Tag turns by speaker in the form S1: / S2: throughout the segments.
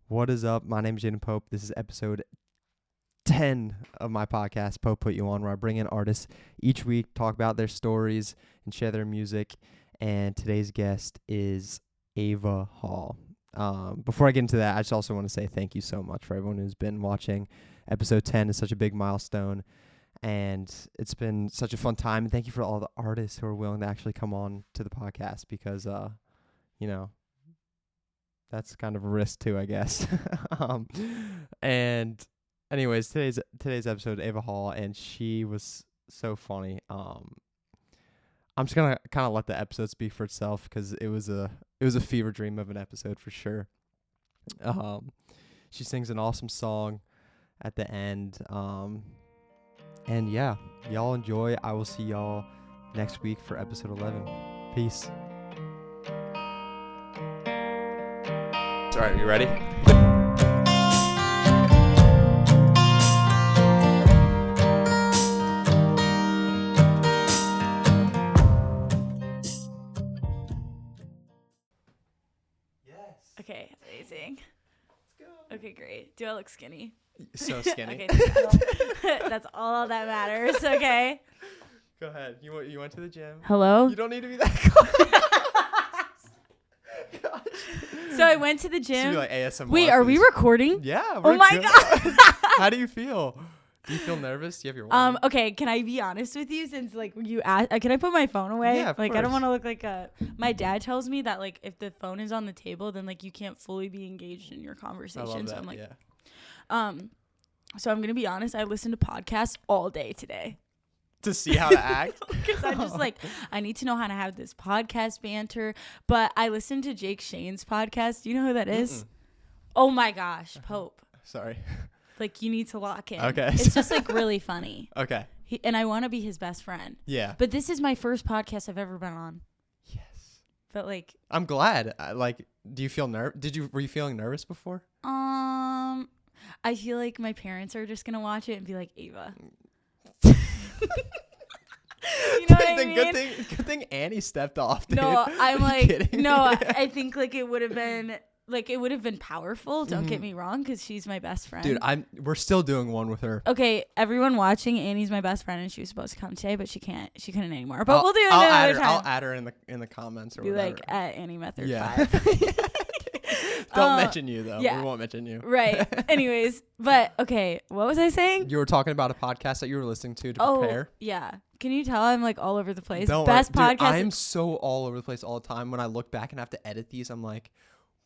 S1: What is up? My name is Jaden Pope. This is episode 10 of my podcast, Pope Put You On, where I bring in artists each week, talk about their stories, and share their music. And today's guest is Ava Hall. Before I get into that, I just also want to say thank you so much for everyone who's been watching. Episode 10 is such a big milestone, and it's been such a fun time. And thank you for all the artists who are willing to actually come on to the podcast because, that's kind of a risk too, I guess. And anyways, today's episode, Ava Hall, and she was so funny. I'm just gonna kind of let the episode speak for itself because it was a fever dream of an episode for sure. She sings an awesome song at the end. And yeah, y'all enjoy. I will see y'all next week for episode 11. Peace. All right, you ready? Yes.
S2: Okay, amazing.
S1: Let's go.
S2: Okay, great. Do I look skinny?
S1: So skinny.
S2: Okay, that's all that matters. Okay.
S1: Go ahead. You went to the gym.
S2: Hello?
S1: You don't need to be that close.
S2: So I went to the gym.
S1: Like ASMR.
S2: Wait, are we recording?
S1: Yeah.
S2: Oh my God.
S1: How do you feel? Do you feel nervous? Do you have your wallet?
S2: Okay, can I be honest with you since like you asked, can I put my phone away?
S1: Yeah, of
S2: I
S1: course.
S2: don't want to look like my dad tells me that like if the phone is on the table then like you can't fully be engaged in your conversation.
S1: I love that,
S2: so I'm like
S1: yeah.
S2: So I'm going to be honest, I listened to podcasts all day today.
S1: To see how to act?
S2: Because I'm just like, I need to know how to have this podcast banter. But I listened to Jake Shane's podcast. Do you know who that is? Oh my gosh, Pope.
S1: Sorry.
S2: Like, you need to lock in.
S1: Okay.
S2: It's just like really funny.
S1: Okay.
S2: And I want to be his best friend.
S1: Yeah.
S2: But this is my first podcast I've ever been on.
S1: Yes.
S2: But like,
S1: I'm glad. Do you feel were you feeling nervous before?
S2: I feel like my parents are just gonna watch it and be like, Ava. You know what I mean?
S1: Good thing Annie stepped off, dude.
S2: No, I'm like, no,
S1: I
S2: I think like it would have been powerful. Don't get me wrong, because she's my best friend.
S1: Dude, we're still doing one with her.
S2: Okay, everyone watching, Annie's my best friend, and she was supposed to come today, but she couldn't anymore. But we'll do it another time.
S1: I'll add her in the comments or
S2: be
S1: whatever.
S2: like at Annie Method
S1: Yeah.
S2: 5.
S1: Don't mention you though.
S2: Yeah.
S1: We won't mention you.
S2: Right. Anyways, but okay, what was I saying?
S1: You were talking about a podcast that you were listening to prepare.
S2: Oh, yeah. Can you tell I'm like all over the place?
S1: Don't
S2: Best
S1: worry.
S2: podcast.
S1: Dude, I'm so all over the place all the time. When I look back and have to edit these, I'm like,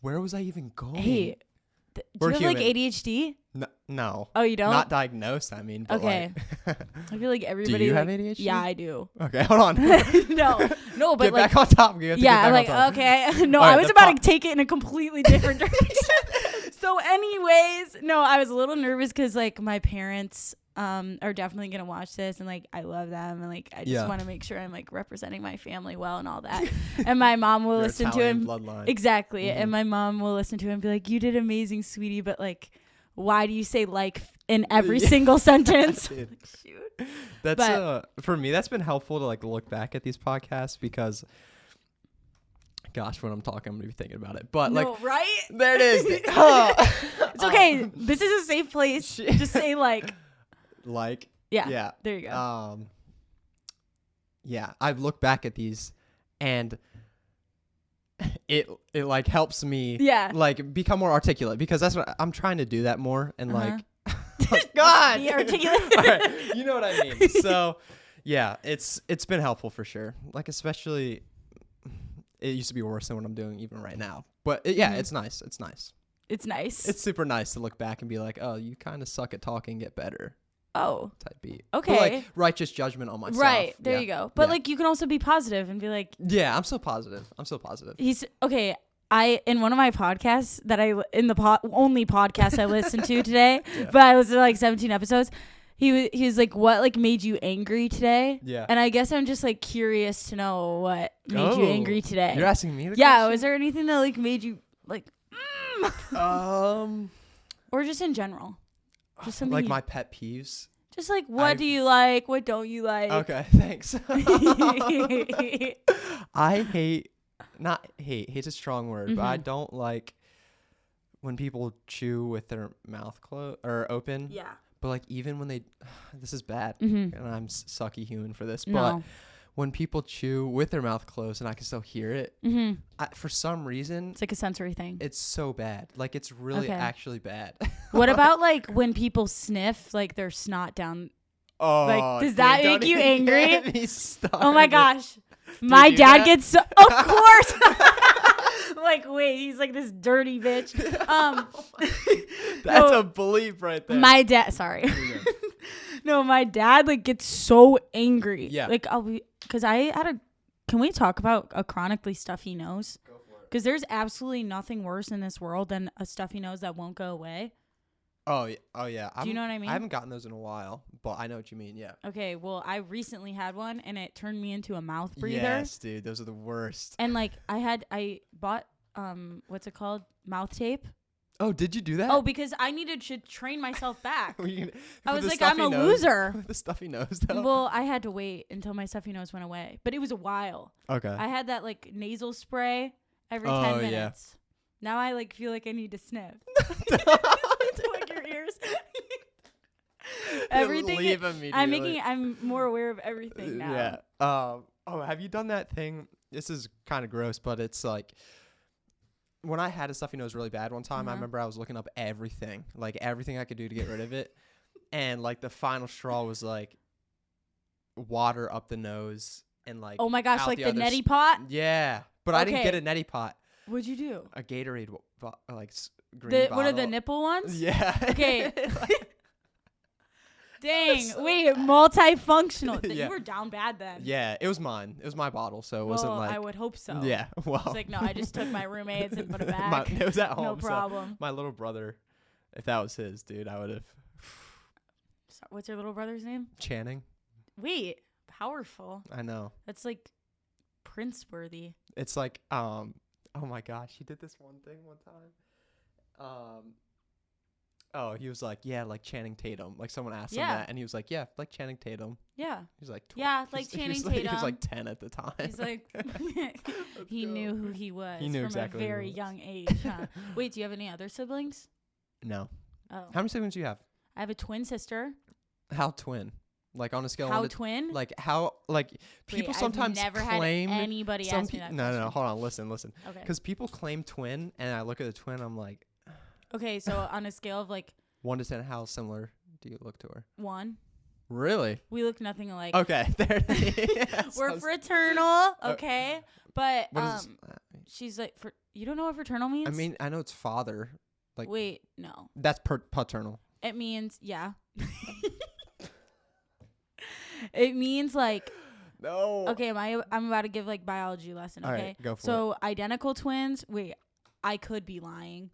S1: where was I even going?
S2: Hey, do
S1: We're
S2: you have like
S1: human.
S2: ADHD?
S1: No.
S2: Oh, you don't?
S1: Not diagnosed, I mean. But
S2: Okay.
S1: Like,
S2: I feel like everybody.
S1: do you have
S2: like,
S1: ADHD?
S2: Yeah, I do.
S1: Okay, hold on.
S2: no, but
S1: Get
S2: like,
S1: back on top. You have to
S2: yeah,
S1: get
S2: like
S1: back on top.
S2: okay. No,
S1: All
S2: I
S1: right,
S2: was
S1: the
S2: about to take it in a completely different direction. So, anyways, no, I was a little nervous because like my parents are definitely gonna watch this, and like I love them, and like I just want to make sure I'm like representing my family well and all that. And my mom will
S1: Your
S2: listen
S1: Italian
S2: to him
S1: bloodline.
S2: exactly,
S1: Mhm.
S2: and my mom will listen to him and be like, "You did amazing, sweetie," but like, why do you say like in every single sentence?
S1: Dude.
S2: Like, shoot.
S1: That's for me. That's been helpful to like look back at these podcasts because, gosh, when I'm talking, I'm gonna be thinking about it. But
S2: No,
S1: like,
S2: right?
S1: there it is.
S2: It's okay. This is a safe place. Just say like.
S1: Like.
S2: Yeah.
S1: Yeah.
S2: There you go.
S1: Yeah. I've looked back at these, and it like helps me.
S2: Yeah.
S1: Like become more articulate because that's what I'm trying to do that more and like.
S2: Just
S1: God.
S2: be articulate.
S1: All right. You know what I mean. So, yeah, it's been helpful for sure. Like especially, it used to be worse than what I'm doing even right now. But it's nice. It's nice.
S2: It's nice.
S1: It's super nice to look back and be like, oh, you kind of suck at talking, get better.
S2: Oh.
S1: Type beat.
S2: Okay.
S1: But like righteous judgment on myself.
S2: Right. There
S1: Yeah.
S2: you go. But
S1: Yeah.
S2: like you can also be positive and be like,
S1: Yeah, I'm so positive.
S2: he's okay. In one of my podcasts that only podcast I listened to today, but I listened to like 17 episodes. He was like, what like made you angry today?
S1: Yeah.
S2: And I guess I'm just like curious to know what made you angry today.
S1: You're asking me the
S2: Yeah.
S1: question?
S2: Was there anything that like made you like, or just in general? Just something
S1: like my pet peeves.
S2: Just like, what do you like? What don't you like?
S1: Okay, thanks. I hate's a strong word, but I don't like when people chew with their mouth closed or open.
S2: Yeah.
S1: But like even when they, this is bad,
S2: Mm-hmm.
S1: and I'm sucky human for this.
S2: No.
S1: But when people chew with their mouth closed and I can still hear it, for some reason,
S2: It's like a sensory thing.
S1: it's so bad. Like it's really actually bad.
S2: What about like when people sniff like their snot down?
S1: Oh,
S2: Like, does that make you angry? Oh my gosh.
S1: Do
S2: My
S1: you do
S2: dad
S1: that?
S2: gets so, of course. Like, wait, he's like this dirty bitch.
S1: That's a bleep right there.
S2: My dad, sorry. No, my dad like gets so angry.
S1: Yeah.
S2: Like because can we talk about a chronically stuffy nose?
S1: Go for it.
S2: Because there's absolutely nothing worse in this world than a stuffy nose that won't go away.
S1: Oh yeah.
S2: Do you know what I mean?
S1: I haven't gotten those in a while, but I know what you mean. Yeah.
S2: Okay, well, I recently had one, and it turned me into a mouth breather.
S1: Yes, dude, those are the worst.
S2: And like I bought what's it called? Mouth tape.
S1: Oh, did you do that?
S2: Oh, because I needed to train myself back. I was
S1: the
S2: like, I'm a
S1: stuffy nose?
S2: loser.
S1: With the stuffy nose, though.
S2: Well, I had to wait until my stuffy nose went away, but it was a while.
S1: Okay.
S2: I had that like nasal spray every
S1: Oh,
S2: 10
S1: yeah.
S2: minutes. Now I like feel like I need to sniff. To like your ears. Everything.
S1: Leave immediately.
S2: I'm more aware of everything now.
S1: Yeah. Oh, have you done that thing? This is kind of gross, but it's like when I had a stuffy nose really bad one time, I remember I was looking up everything I could do to get rid of it. And like the final straw was like water up the nose and like,
S2: oh my gosh,
S1: out
S2: like the
S1: other
S2: neti pot?
S1: Yeah. But I didn't get a neti pot.
S2: What'd you do?
S1: A Gatorade, green bottle.
S2: What are the nipple ones?
S1: Yeah.
S2: Okay. Dang. Wait, multifunctional.
S1: Yeah.
S2: You were down bad then.
S1: Yeah, it was mine. It was my bottle, so it wasn't like.
S2: I would hope so.
S1: Yeah, well.
S2: It's like, no, I just took my roommate's and put it back.
S1: It was at home.
S2: No problem.
S1: So my little brother, if that was his, dude, I would have.
S2: So, what's your little brother's name?
S1: Channing.
S2: Wait, powerful.
S1: I know.
S2: That's like Prince-worthy.
S1: It's like, oh my gosh, he did this one thing one time. Oh, he was like, yeah, like Channing Tatum. Like someone asked him that, and he was like, yeah, like Channing Tatum.
S2: Yeah.
S1: He's like,
S2: yeah, like Channing Tatum.
S1: He was like 10 at the time.
S2: He's like, he knew who he was.
S1: He knew
S2: from
S1: exactly
S2: a very young age. Huh? Wait, do you have any other siblings?
S1: No.
S2: Oh.
S1: How many siblings do you have?
S2: I have a twin sister.
S1: How twin? Like on a scale
S2: How
S1: of
S2: twin?
S1: Like how? Like people sometimes
S2: I've never
S1: claim.
S2: had anybody ask me that.
S1: No. Hold on. Listen.
S2: Okay.
S1: Because people claim twin, and I look at the twin, I'm like.
S2: Okay, so on a scale of like
S1: 1 to 10, how similar do you look to her?
S2: 1.
S1: Really?
S2: We look nothing alike.
S1: Okay. There.
S2: We're fraternal. Okay, but
S1: what
S2: she's like you don't know what fraternal means?
S1: I mean, I know it's father. Like.
S2: Wait, no.
S1: That's paternal.
S2: It means It means like.
S1: No.
S2: Okay, I'm about to give like biology lesson. Okay,
S1: all right, go for
S2: so identical twins. Wait, I could be lying,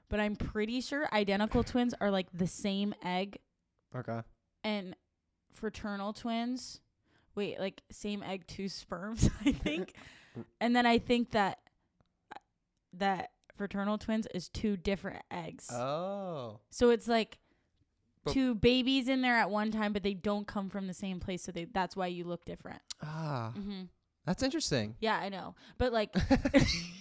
S2: but I'm pretty sure identical twins are like the same egg.
S1: Okay.
S2: And fraternal twins, wait, like same egg, 2 sperms, I think. And then I think that fraternal twins is 2 different eggs.
S1: Oh.
S2: So it's like 2 babies in there at one time, but they don't come from the same place, so that's why you look different.
S1: Ah.
S2: Mm-hmm.
S1: That's interesting.
S2: Yeah, I know. But like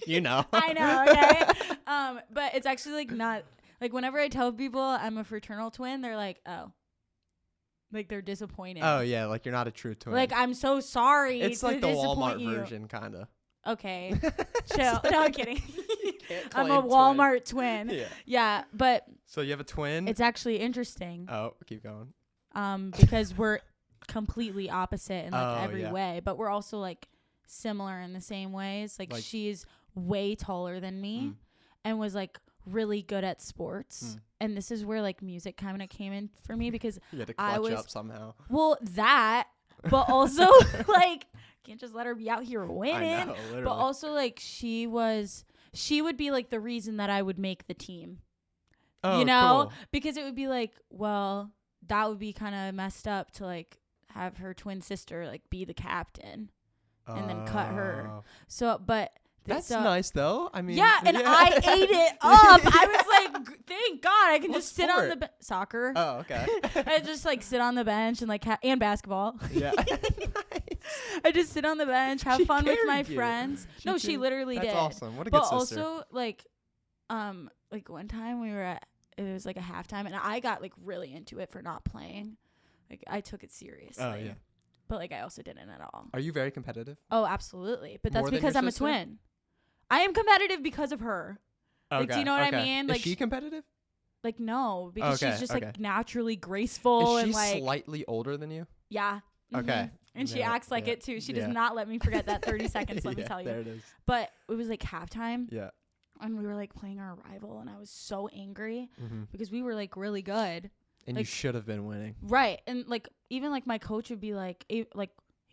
S1: you know.
S2: I know, okay? But it's actually like not like whenever I tell people I'm a fraternal twin, they're like, "Oh." Like they're disappointed.
S1: Oh yeah, like you're not a true twin.
S2: Like I'm so sorry.
S1: It's like the Walmart
S2: you.
S1: version, kind of.
S2: Okay. Chill. No, I'm kidding. I'm a
S1: claim
S2: Walmart twin.
S1: Yeah.
S2: Yeah, but
S1: So you have a twin?
S2: it's actually interesting.
S1: Oh, keep going.
S2: Because we're completely opposite in like every
S1: yeah.
S2: way, but we're also like similar in the same ways. Like she's way taller than me and was like really good at sports. And this is where like music kind of came in for me because
S1: You had to clutch up somehow.
S2: Well, that, but also like can't just let her be out here winning.
S1: I know, literally.
S2: But also like she would be like the reason that I would make the team.
S1: Oh,
S2: you know?
S1: cool.
S2: Because it would be like, well, that would be kind of messed up to like have her twin sister like be the captain and then cut her. So, but
S1: that's nice though. I mean,
S2: yeah, and I ate it up. I was like, thank God I can just sit on the soccer.
S1: Oh, okay.
S2: I just like sit on the bench and like and basketball.
S1: Yeah.
S2: I just sit on the bench, have fun with my
S1: you.
S2: friends. She literally did.
S1: That's awesome. What a good sister.
S2: But also like, like one time it was like a halftime, and I got like really into it for not playing. Like I took it seriously.
S1: Oh yeah.
S2: But like I also didn't at all.
S1: Are you very competitive?
S2: Oh, absolutely. But that's
S1: More than
S2: because
S1: your
S2: I'm
S1: sister?
S2: a twin. I am competitive because of her.
S1: Okay.
S2: Like, do you know what I mean?
S1: Is
S2: Like
S1: she competitive?
S2: Like no, because
S1: Okay,
S2: she's just
S1: okay.
S2: like naturally graceful
S1: Is she
S2: and like
S1: slightly older than you?
S2: yeah.
S1: Okay.
S2: And she
S1: Yeah,
S2: acts like
S1: yeah,
S2: it too. She
S1: yeah.
S2: does not let me forget that 30 seconds, let me
S1: Yeah,
S2: tell you.
S1: There it is.
S2: But it was like halftime
S1: Yeah.
S2: and we were like playing our rival and I was so angry
S1: Mm-hmm.
S2: because we were like really good.
S1: And
S2: Like-
S1: you should have been winning.
S2: Right. And like even like my coach would be like he'd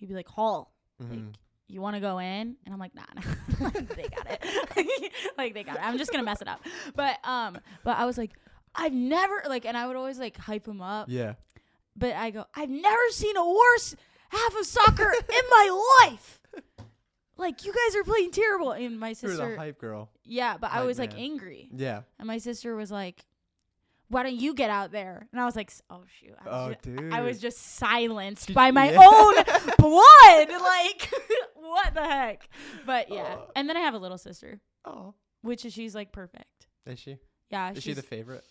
S2: be like, Hall,
S1: Mm-hmm.
S2: like you want to go in? And I'm like, nah. Like, they got it. Like they got it. I'm just gonna mess it up. But I was like, I've never like, and I would always like hype him up.
S1: Yeah.
S2: But I go, I've never seen a worse half of soccer in my life. Like you guys are playing terrible. And my
S1: You
S2: sister,
S1: were the hype girl.
S2: yeah, but I
S1: Hype
S2: was like
S1: man.
S2: angry.
S1: Yeah.
S2: And my sister was like, why don't you get out there? And I was like, oh shoot.
S1: Dude.
S2: I was just silenced
S1: Did-
S2: by my
S1: yeah.
S2: own blood. Like, what the heck? But yeah. And then I have a little sister,
S1: Oh.
S2: which is she's like perfect.
S1: Is she?
S2: Yeah.
S1: Is she the favorite?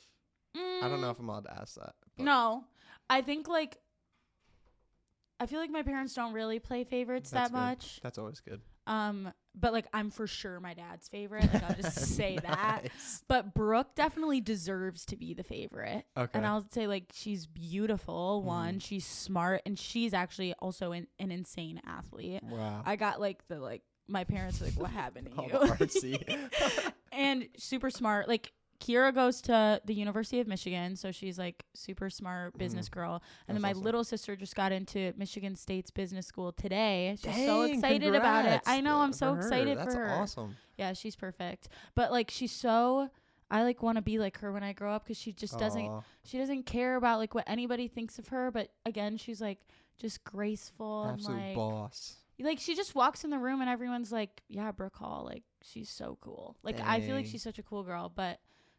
S1: I don't know if I'm allowed to ask that. But
S2: No. I think like, I feel like my parents don't really play favorites
S1: That's
S2: that
S1: good.
S2: much.
S1: That's always good.
S2: But like I'm for sure my dad's favorite. Like I'll just say that.
S1: Nice.
S2: But Brooke definitely deserves to be the favorite.
S1: Okay.
S2: And I'll say like she's beautiful, one,
S1: Mhm.
S2: she's smart, and she's actually also an insane athlete.
S1: Wow.
S2: I got like my parents were like, what happened to
S1: All
S2: you?
S1: the artsy.
S2: And super smart. Like Kira goes to the University of Michigan, so she's like super smart business girl. And then my
S1: That's awesome.
S2: little sister just got into Michigan State's business school today. She's so
S1: Dang,
S2: excited about it.
S1: congrats
S2: I know, I'm
S1: for
S2: so
S1: her.
S2: excited
S1: That's
S2: for her.
S1: awesome.
S2: Yeah, she's perfect. But like I like want to be like her when I grow up because she just
S1: Aw.
S2: she doesn't care about like what anybody thinks of her. But again, she's like just graceful
S1: Absolute
S2: and
S1: boss.
S2: like she just walks in the room and everyone's like, yeah, Brooke Hall, like she's so cool. Like I feel like
S1: Dang.
S2: she's such a cool girl, but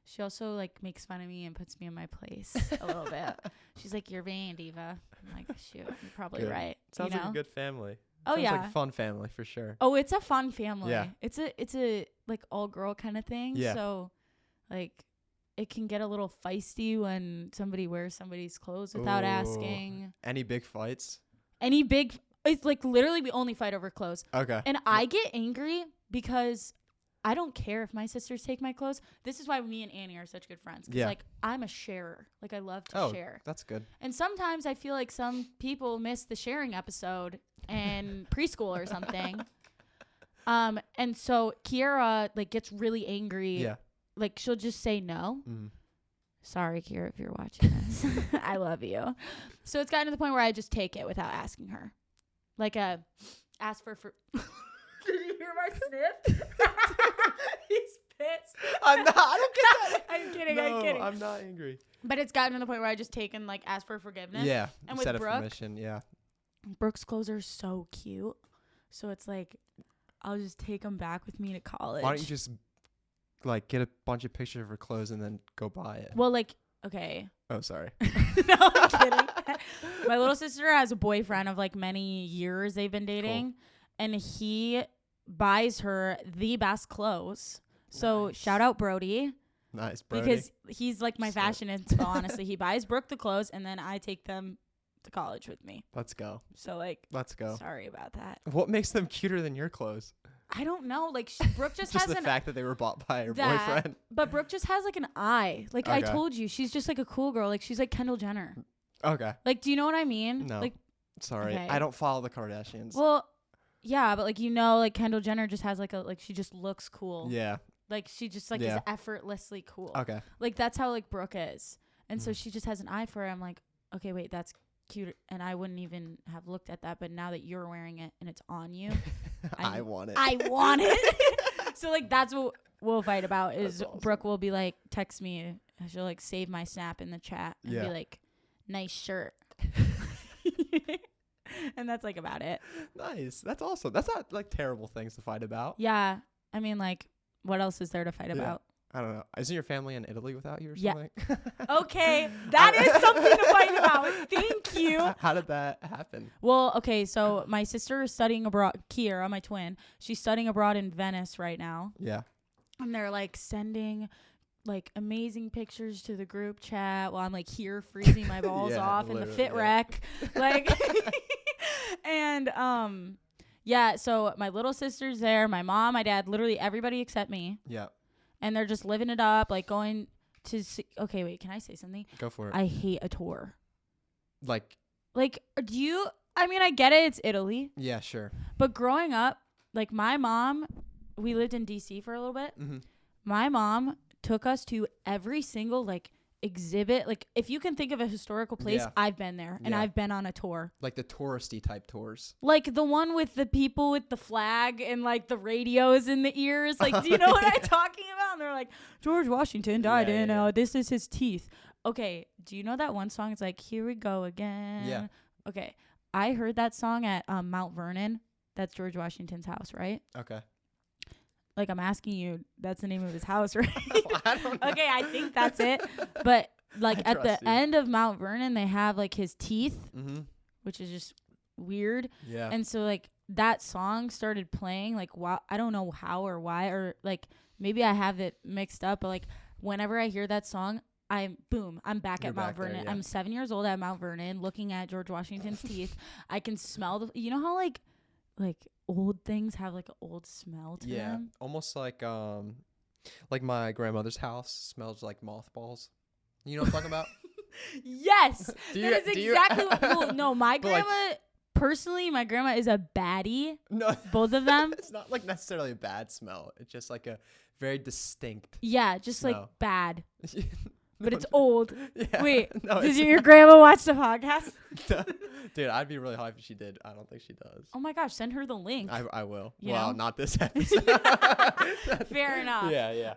S2: she also like makes fun of me and puts me in my place a little bit. She's like, you're vain, diva. I'm like, shoot, you're probably
S1: Good.
S2: right.
S1: Sounds
S2: you know?
S1: like a good family.
S2: Oh
S1: Sounds
S2: yeah.
S1: like a fun family for sure.
S2: Oh, it's a fun family.
S1: Yeah.
S2: It's a like all girl kind of thing.
S1: Yeah.
S2: So like it can get a little feisty when somebody wears somebody's clothes without
S1: Ooh.
S2: asking.
S1: Any big fights?
S2: It's like literally we only fight over clothes.
S1: Okay.
S2: And I get angry because I don't care if my sisters take my clothes. This is why me and Annie are such good friends. 'Cause
S1: Yeah.
S2: like I'm a sharer. Like I love to share.
S1: That's good.
S2: And sometimes I feel like some people miss the sharing episode in preschool or something. And so Kiara like gets really angry.
S1: Yeah.
S2: Like she'll just say no.
S1: Mm.
S2: Sorry, Kiara, if you're watching this. I love you. So it's gotten to the point where I just take it without asking her. Like ask for Did you hear my sniff? He's pissed.
S1: I don't get that.
S2: I'm kidding.
S1: No,
S2: I'm kidding.
S1: I'm not angry.
S2: But it's gotten to the point where I just take and like ask for forgiveness.
S1: Yeah.
S2: And with
S1: Instead of
S2: Brooke,
S1: permission. Yeah.
S2: Brooke's clothes are so cute. So it's like I'll just take them back with me to college.
S1: Why don't you just like get a bunch of pictures of her clothes and then go buy it?
S2: Well, like, okay.
S1: Oh, sorry.
S2: No, I'm kidding. My little sister has a boyfriend of like many years they've been dating. And he buys her the best clothes. So
S1: Nice.
S2: shout out Brody.
S1: Nice, Brody.
S2: Because he's like my
S1: Slip.
S2: fashion inspo, honestly. He buys Brooke the clothes and then I take them to college with me.
S1: Let's go.
S2: So like,
S1: Let's go.
S2: sorry about that.
S1: What makes them cuter than your clothes?
S2: I don't know. Like Brooke just
S1: Just
S2: has
S1: the fact that they were bought by her
S2: that-
S1: boyfriend.
S2: But Brooke just has like an eye. Like I
S1: Okay.
S2: told you, she's just like a cool girl. Like she's like Kendall Jenner.
S1: Okay.
S2: Like, do you know what I mean?
S1: No.
S2: Like,
S1: Sorry.
S2: Okay.
S1: I don't follow the Kardashians.
S2: well, yeah, but like like Kendall Jenner just has like she just looks cool.
S1: Yeah.
S2: Like she just like
S1: Yeah.
S2: is effortlessly cool.
S1: Okay.
S2: Like that's how like Brooke is. And so
S1: Mm.
S2: she just has an eye for it. I'm like, okay, wait, that's cute. And I wouldn't even have looked at that. But now that you're wearing it and it's on you,
S1: I want it.
S2: I want it. So like that's what we'll fight about is
S1: That's awesome.
S2: Brooke will be like, text me. She'll like save my snap in the chat and
S1: Yeah.
S2: be like, nice shirt. And that's like about it.
S1: Nice. That's awesome. That's not like terrible things to fight about.
S2: Yeah. I mean, like, what else is there to fight
S1: Yeah.
S2: about?
S1: I don't know. Isn't your family in Italy without you or
S2: Yeah.
S1: something?
S2: Okay. That is something to fight about. Thank you.
S1: How did that happen?
S2: Well, okay. So my sister is studying abroad. Kiera, my twin, she's studying abroad in Venice right now.
S1: Yeah.
S2: And they're like sending like amazing pictures to the group chat while I'm like here freezing my balls off in the fit wreck. Like, and yeah, so my little sister's there, my mom, my dad, literally everybody except me.
S1: Yeah.
S2: And they're just living it up, like going to see. Okay, wait, can I say something?
S1: Go for it.
S2: I hate a tour.
S1: Like,
S2: do you, I mean, I get it, it's Italy.
S1: Yeah, sure.
S2: But growing up, like my mom, we lived in DC for a little bit.
S1: Mm-hmm.
S2: My mom took us to every single like exhibit. Like if you can think of a historical place, I've been there and I've been on a tour.
S1: Like the touristy type tours.
S2: Like the one with the people with the flag and like the radios in the ears. Like, do you know what I'm talking about? And they're like, George Washington died in, this is his teeth. Okay, do you know that one song? It's like, here we go again.
S1: Yeah.
S2: Okay, I heard that song at Mount Vernon. That's George Washington's house, right?
S1: Okay.
S2: Like, I'm asking you, that's the name of his house, right?
S1: I don't know.
S2: Okay, I think that's it. But, like, at the end of Mount Vernon, they have, like, his teeth, which is just weird. Yeah. And so, like, that song started playing, like, I don't know how or why, or, like, maybe I have it mixed up, but, like, whenever I hear that song, I'm back at Mount Vernon. I'm 7 years old at Mount Vernon looking at George Washington's teeth. I can smell you know how, like old things have like an old smell to them.
S1: Almost like my grandmother's house smells like mothballs. You know what I'm talking about?
S2: Yes, that is exactly what. Well, no, my grandma. Like, personally, my grandma is a baddie. No, both of them.
S1: It's not like necessarily a bad smell. It's just like a very distinct.
S2: Yeah, just smell. Like bad. But it's
S1: no.
S2: old.
S1: Yeah.
S2: Wait, did your grandma watch the podcast?
S1: No. Dude, I'd be really hyped if she did. I don't think she does.
S2: Oh my gosh, send her the link.
S1: I will. Well, not this episode.
S2: Fair enough.
S1: Yeah.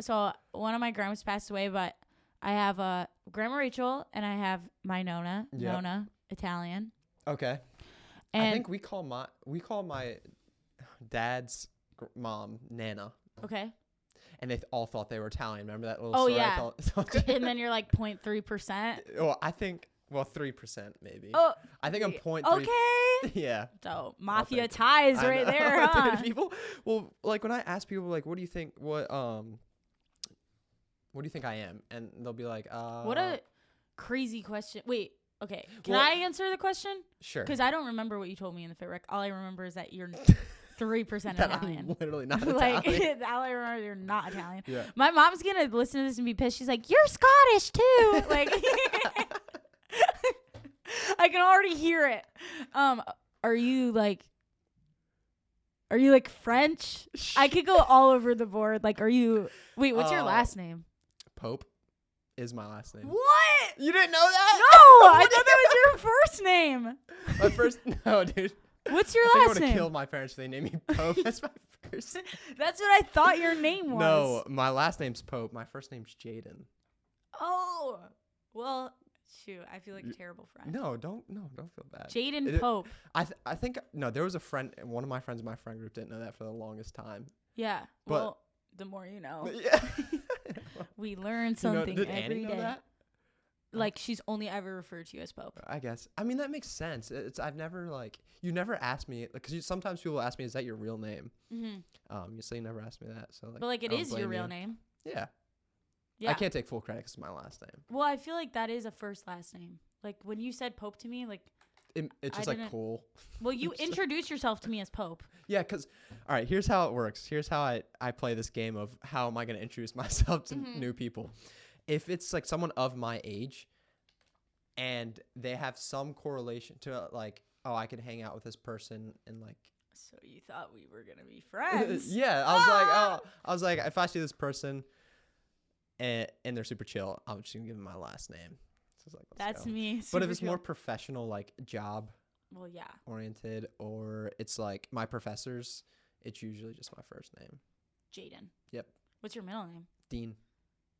S2: So one of my grandmas passed away, but I have Grandma Rachel and I have my Nona. Yep. Nona, Italian.
S1: Okay. And I think we call my dad's mom Nana.
S2: Okay.
S1: And they all thought they were Italian. Remember that little story?
S2: Yeah. And then you're like 0.3%.
S1: Oh, I think, 3% maybe.
S2: Oh.
S1: I think I'm 0.3.
S2: Okay.
S1: Yeah.
S2: So, mafia ties right there, huh?
S1: Dude, people, well, like when I ask people, like, what do you think, what do you think I am? And they'll be like,
S2: What a crazy question. Wait, okay. Can I answer the question?
S1: Sure.
S2: Because I don't remember what you told me in the fit wreck. All I remember is that you're 3% Italian.
S1: I'm literally not Italian.
S2: Like, all I remember, you're not Italian.
S1: Yeah.
S2: My mom's going to listen to this and be pissed. She's like, you're Scottish too. Like, I can already hear it. Are you like French? I could go all over the board. Like, what's your last name?
S1: Pope is my last name.
S2: What?
S1: You didn't know that?
S2: No, I thought that was your first name.
S1: My first, no, dude.
S2: What's your last name? I would have
S1: killed my parents if they named me Pope. That's my first name.
S2: That's what I thought your name was.
S1: No, my last name's Pope. My first name's Jaden.
S2: Oh, well, shoot. I feel like a terrible friend.
S1: No, don't feel bad.
S2: Jaden Pope.
S1: I think, no, there was a friend, one of my friends in my friend group didn't know that for the longest time.
S2: Yeah, but, well, the more you know.
S1: Yeah.
S2: We learn something
S1: did
S2: every
S1: Annie know
S2: day.
S1: That?
S2: Like, she's only ever referred to you as Pope.
S1: I guess. I mean, that makes sense. I've never, you never asked me, because sometimes people ask me, is that your real name? Mm-hmm. You say you never asked me that. So,
S2: but, it is your real name.
S1: Yeah. I can't take full credit because it's my last name.
S2: Well, I feel like that is a first last name. Like, when you said Pope to me, like...
S1: It's just, cool.
S2: Well, you introduce yourself to me as Pope.
S1: Yeah, because... All right, here's how it works. Here's how I play this game of how am I going to introduce myself to new people. If it's, someone of my age and they have some correlation to, I could hang out with this person and,
S2: So you thought we were going to be friends.
S1: Yeah, I was like, if I see this person and they're super chill, I'm just going to give them my last name. So
S2: that's me.
S1: But if it's more professional, job oriented, or it's my professors, it's usually just my first name.
S2: Jaden.
S1: Yep.
S2: What's your middle name?
S1: Dean.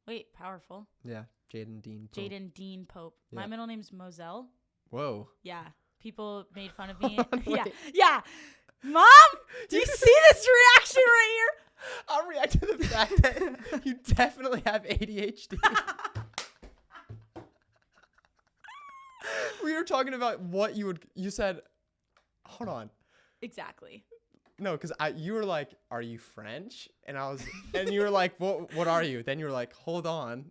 S2: Wait, powerful.
S1: Yeah, Jaden Dean Pope.
S2: Jaden Dean Pope. Yep. My middle name's Moselle.
S1: Whoa.
S2: Yeah. People made fun of me. Yeah. Mom, do you see this reaction right here?
S1: I'll react to the fact that you definitely have ADHD. We were talking about what you said, hold on.
S2: Exactly.
S1: No, because you were like, "Are you French?" And you were like, "What are you?" Then you were like, "Hold on."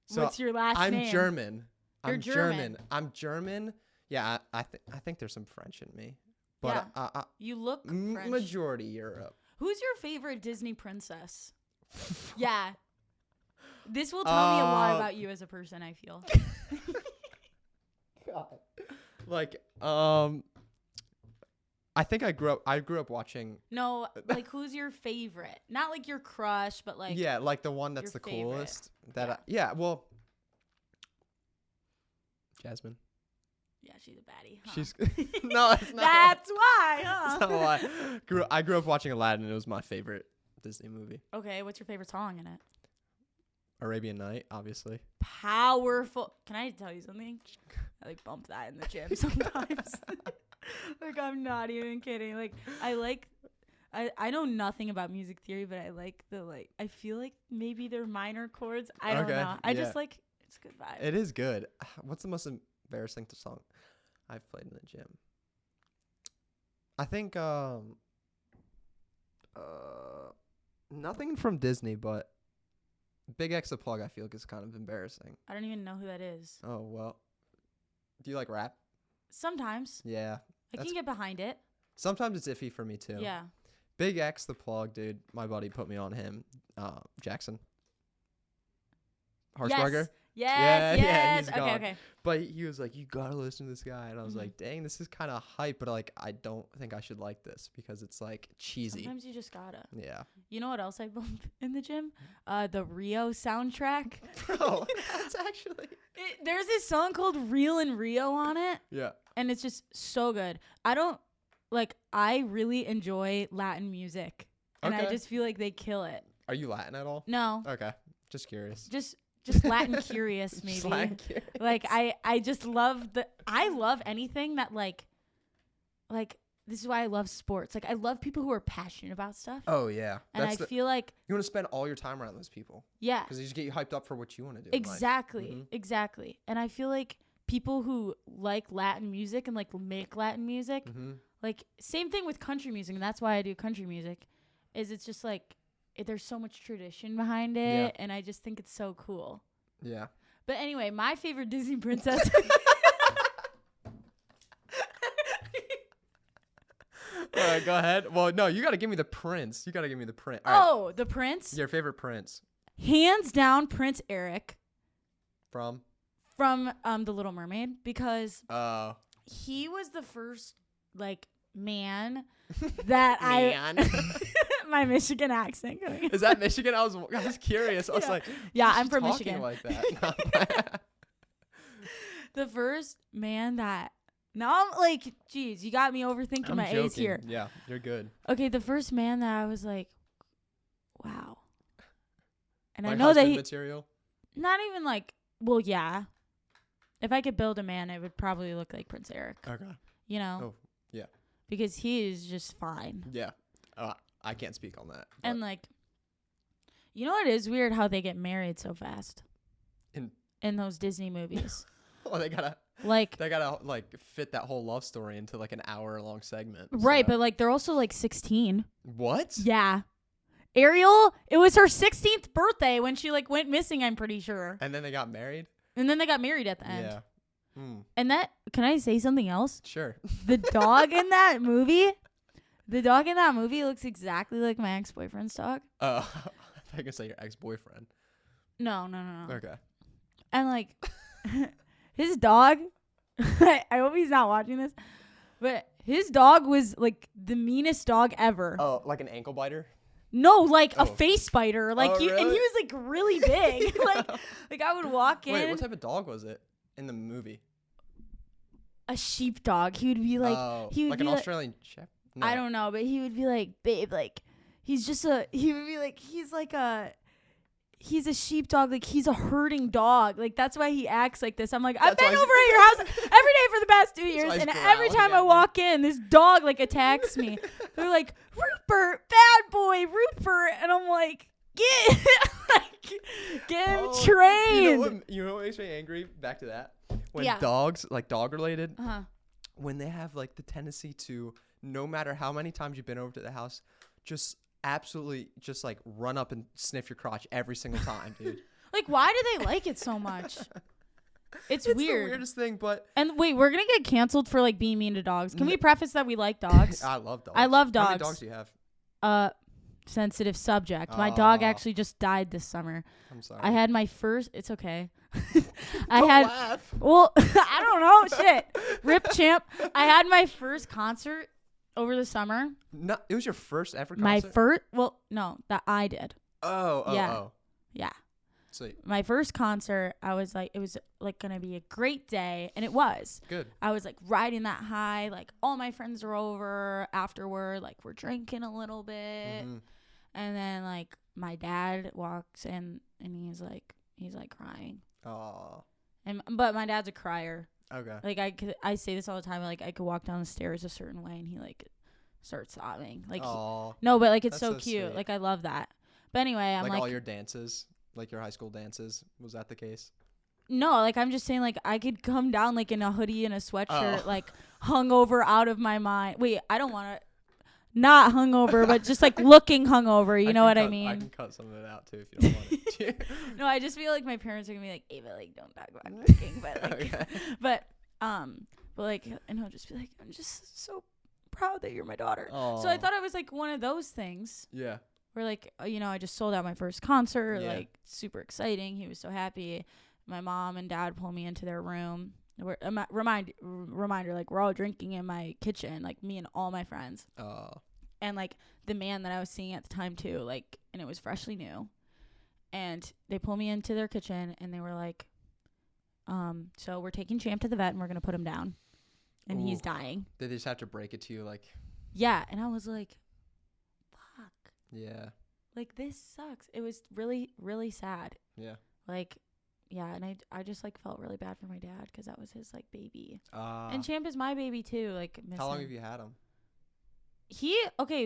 S1: So
S2: what's your last name?
S1: I'm German.
S2: You're German.
S1: I'm German. Yeah, I think there's some French in me, but
S2: you look French.
S1: Majority Europe.
S2: Who's your favorite Disney princess? Yeah. This will tell me a lot about you as a person, I feel.
S1: God. Like, I think I grew up watching.
S2: No, like who's your favorite? Not like your crush, but like.
S1: Yeah, like the one that's the
S2: favorite.
S1: coolest. Well, Jasmine.
S2: Yeah, she's a baddie. Huh?
S1: She's no, it's not.
S2: That's why, huh?
S1: It's not why. I grew up watching Aladdin, and it was my favorite Disney movie.
S2: Okay, what's your favorite song in it?
S1: Arabian Night, obviously.
S2: Powerful. Can I tell you something? I like bump that in the gym sometimes. Like, I'm not even kidding. Like, I know nothing about music theory, but I like I feel like maybe they're minor chords. I don't know. I just like, it's a good vibe.
S1: It is good. What's the most embarrassing song I've played in the gym? I think nothing from Disney, but Big X the Plug I feel like is kind of embarrassing.
S2: I don't even know who that is.
S1: Oh, well. Do you like rap?
S2: Sometimes.
S1: Yeah.
S2: I can get behind it.
S1: Sometimes it's iffy for me too.
S2: Yeah.
S1: Big X the Plug, dude. My buddy put me on him. Jackson. Harshbarger.
S2: Yes.
S1: Yeah, he's
S2: okay,
S1: gone.
S2: okay.
S1: But he was like, "You gotta listen to this guy," and I was
S2: Mhm.
S1: like, "Dang, this is kind of hype," but like, I don't think I should like this because it's like cheesy.
S2: Sometimes you just gotta.
S1: Yeah.
S2: You know what else I bump in the gym? The Rio soundtrack.
S1: Bro, that's actually.
S2: There's this song called "Real in Rio" on it.
S1: Yeah.
S2: And it's just so good. I really enjoy Latin music, and I just feel like they kill it.
S1: Are you Latin at all?
S2: No.
S1: Okay, just curious.
S2: Just Latin curious, maybe.
S1: Just Latin curious.
S2: Like I just love I love anything that like this is why I love sports. Like I love people who are passionate about stuff.
S1: Oh yeah.
S2: And I feel like
S1: you want to spend all your time around those people.
S2: Yeah.
S1: Because they just get you hyped up for what you want to do.
S2: Exactly.
S1: Mm-hmm.
S2: Exactly. And I feel like people who like Latin music and like make Latin music, like same thing with country music, and that's why I do country music, is it's just like there's so much tradition behind it, and I just think it's so cool.
S1: Yeah.
S2: But anyway, my favorite Disney princess.
S1: All right, go ahead. Well, no, you got to give me the prince. You got to give me the prince.
S2: Oh, the prince?
S1: Your favorite prince?
S2: Hands down, Prince Eric.
S1: From
S2: The Little Mermaid, because he was the first like man that my Michigan accent going.
S1: Is that Michigan? I was curious. I was like,
S2: yeah, I'm from Michigan.
S1: Like that.
S2: The first man that. Now I'm like, geez, you got me overthinking my A's here.
S1: Yeah, you're good.
S2: Okay, the first man that I was like, wow. And
S1: like
S2: I know that
S1: material?
S2: Not even like, well, yeah. If I could build a man, it would probably look like Prince Eric.
S1: Okay.
S2: You know?
S1: Oh, yeah.
S2: Because he is just fine.
S1: Yeah. I can't speak on that.
S2: And like, you know what is weird? How they get married so fast. In those Disney movies.
S1: Well, they gotta fit that whole love story into like an hour-long segment.
S2: Right,
S1: so.
S2: but like they're also like 16.
S1: What?
S2: Yeah. Ariel, it was her 16th birthday when she like went missing, I'm pretty sure.
S1: And then they got married?
S2: And then they got married at the end.
S1: Yeah. Mm.
S2: And can I say something else?
S1: Sure.
S2: The dog in that movie looks exactly like my ex-boyfriend's dog.
S1: I thought you were gonna say your ex-boyfriend.
S2: No.
S1: Okay.
S2: And like his dog, I hope he's not watching this, but his dog was like the meanest dog ever.
S1: Oh, like an ankle biter?
S2: No, like a face spider. Like
S1: really?
S2: And he was like really big. like I would walk in.
S1: Wait, what type of dog was it in the movie?
S2: A sheepdog. He would be like
S1: like an Australian Shepherd? No.
S2: I don't know, but he would be like, babe, like he's a sheepdog, like he's a herding dog. Like that's why he acts like this. I'm like, I've been over at your house every day for the past 2 years, and every time I walk in, this dog like attacks me. They're like, Rupert, bad boy, Rupert, and I'm like, get him trained.
S1: You know what makes me angry? Back to that. When dogs, like dog related, when they have like the tendency to no matter how many times you've been over to the house, just absolutely just like run up and sniff your crotch every single time, dude.
S2: Like, why do they like it so much? It's weird.
S1: The weirdest thing, but...
S2: And wait, we're going to get canceled for, like, being mean to dogs. Can we preface that we like dogs?
S1: I love dogs.
S2: I love dogs.
S1: How many dogs do you have?
S2: Sensitive subject. My dog actually just died this summer.
S1: I'm sorry.
S2: I had my first... It's okay.
S1: Don't laugh.
S2: Well, I don't know. Shit. Rip champ. I had my first concert over the summer.
S1: No, it was your first ever concert?
S2: My first... Well, no, that I did.
S1: Oh.
S2: Yeah.
S1: Sweet.
S2: My first concert, I was like, it was like going to be a great day. And it was.
S1: Good.
S2: I was like riding that high. Like all my friends are over afterward. Like we're drinking a little bit. Mm-hmm. And then like my dad walks in and he's like crying.
S1: Oh.
S2: But my dad's a crier.
S1: Okay.
S2: Like I say this all the time. Like I could walk down the stairs a certain way and he like starts sobbing. Like no, but like it's so cute. Sweet. Like I love that. But anyway, I'm like
S1: all your dances. Like your high school dances, was that the case?
S2: No, like I'm just saying, like I could come down like in a hoodie and a sweatshirt, like hungover out of my mind. Wait, I don't want to, not hungover, but just like looking hungover. You know what I mean?
S1: I can cut some of it out too if you don't want it.
S2: No, I just feel like my parents are gonna be like, Ava, like don't talk about drinking, but like,
S1: okay.
S2: but like, and he'll just be like, I'm just so proud that you're my daughter.
S1: Aww.
S2: So I thought it was like one of those things.
S1: Yeah.
S2: Where like, I just sold out my first concert,
S1: yeah.
S2: like super exciting. He was so happy. My mom and dad pulled me into their room. Reminder, like we're all drinking in my kitchen, like me and all my friends.
S1: Oh.
S2: And like the man that I was seeing at the time too, like, and it was freshly new. And they pulled me into their kitchen and they were like, so we're taking Champ to the vet and we're going to put him down. And he's dying.
S1: Did they just have to break it to you like?
S2: Yeah. And I was like,
S1: yeah.
S2: Like, this sucks. It was really, really sad.
S1: Yeah.
S2: Like, yeah, and I just, like, felt really bad for my dad because that was his, like, baby. And Champ is my baby, too. Like,
S1: how long have you had him?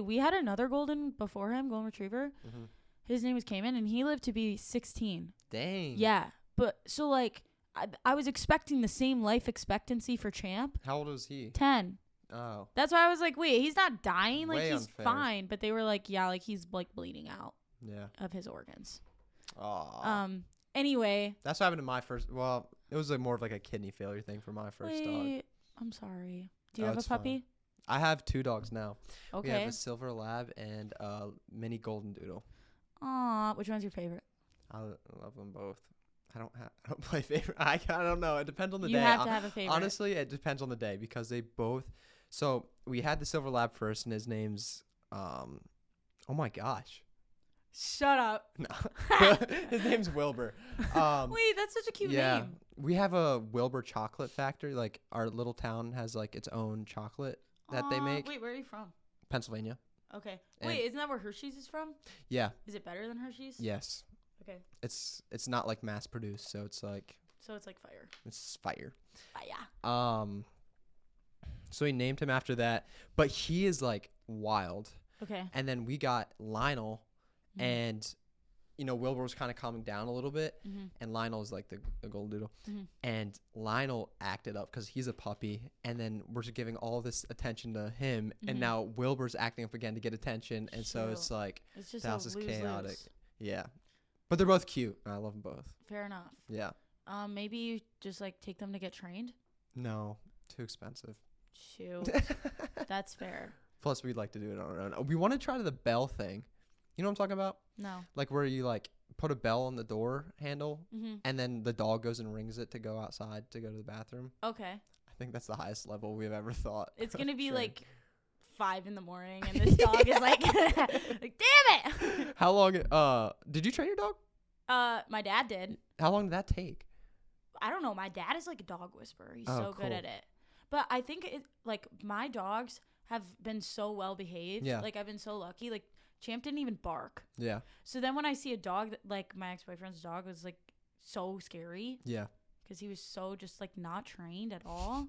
S2: We had another golden retriever. Mm-hmm. His name was Cayman, and he lived to be 16.
S1: Dang.
S2: Yeah. But, so, like, I was expecting the same life expectancy for Champ.
S1: How old was he?
S2: 10.
S1: Oh.
S2: That's why I was like, wait, he's not dying. Like, he's
S1: unfair.
S2: fine. But they were like, yeah, like, he's, like, bleeding out.
S1: Yeah.
S2: Of his organs.
S1: Oh.
S2: Anyway.
S1: That's what happened to my first. Well, it was more of like a kidney failure thing for my first dog.
S2: I'm sorry. Do you have a puppy?
S1: Fine. I have 2 dogs now.
S2: Okay.
S1: We have a silver lab and a mini golden doodle.
S2: Aw, which one's your favorite?
S1: I love them both. I don't play favorite. I don't know. It depends on the day.
S2: You have to have a favorite.
S1: Honestly, it depends on the day because they both. So we had the silver lab first, and his name's oh my gosh.
S2: Shut up.
S1: No. His name's Wilbur.
S2: Wait, that's such a cute name.
S1: We have a Wilbur chocolate factory. Like our little town has like its own chocolate that they make.
S2: Wait, where are you from?
S1: Pennsylvania.
S2: Okay. Wait, isn't that where Hershey's is from?
S1: Yeah.
S2: Is it better than Hershey's?
S1: Yes.
S2: Okay.
S1: It's not like mass produced, so it's like.
S2: So it's like fire.
S1: It's fire.
S2: Fire.
S1: So we named him after that, but he is like wild.
S2: Okay.
S1: And then we got Lionel, and Wilbur was kind of calming down a little bit, and Lionel is like the golden doodle, and Lionel acted up because he's a puppy, and then we're just giving all this attention to him, and now Wilbur's acting up again to get attention, and so it's like the house is chaotic. Lose. Yeah, but they're both cute, and I love them both.
S2: Fair enough.
S1: Yeah.
S2: Maybe you just like take them to get trained.
S1: No, too expensive.
S2: Shoot. That's fair.
S1: Plus, we'd like to do it on our own. We want to try the bell thing. You know what I'm talking about?
S2: No.
S1: Like where you like put a bell on the door handle, and then the dog goes and rings it to go outside to go to the bathroom.
S2: Okay.
S1: I think that's the highest level we've ever thought.
S2: It's going to be like 5 a.m. and this dog is like, like, damn it.
S1: How long, did you train your dog?
S2: My dad did.
S1: How long did that take?
S2: I don't know. My dad is like a dog whisperer. He's so good at it. But I think like my dogs have been so well behaved.
S1: Yeah.
S2: Like I've been so lucky. Like Champ didn't even bark.
S1: Yeah.
S2: So then when I see a dog that like my ex-boyfriend's dog was like so scary.
S1: Yeah.
S2: Because he was so just like not trained at all.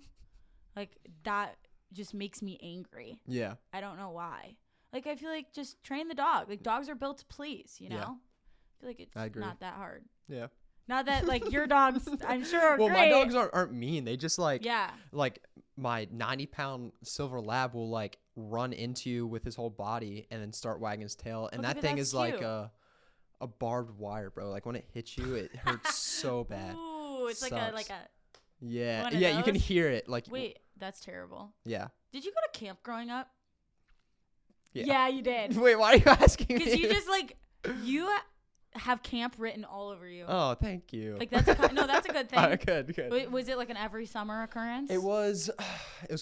S2: Like that just makes me angry.
S1: Yeah.
S2: I don't know why. Like I feel like just train the dog. Like dogs are built to please, you know?
S1: Yeah.
S2: I feel like it's not that hard.
S1: Yeah.
S2: Not that like your dogs, I'm sure are
S1: well,
S2: great.
S1: my dogs aren't mean. They just like
S2: Yeah.
S1: like my 90-pound silver lab will like run into you with his whole body and then start wagging his tail, and
S2: Okay,
S1: that
S2: but
S1: thing
S2: that's
S1: is like
S2: cute.
S1: a barbed wire, bro. Like when it hits you, it hurts so bad.
S2: Ooh, it's
S1: Sucks.
S2: like a
S1: Yeah,
S2: one of
S1: yeah, you can
S2: those?
S1: hear it. Like
S2: Wait, that's terrible.
S1: yeah.
S2: Did you go to camp growing up?
S1: Yeah.
S2: Yeah, you did.
S1: Wait, why are you asking me?
S2: Because you just like you have camp written all over you.
S1: Oh, thank you.
S2: Like that's no, that's a good thing.
S1: All right, good.
S2: Was it like an every summer occurrence?
S1: It was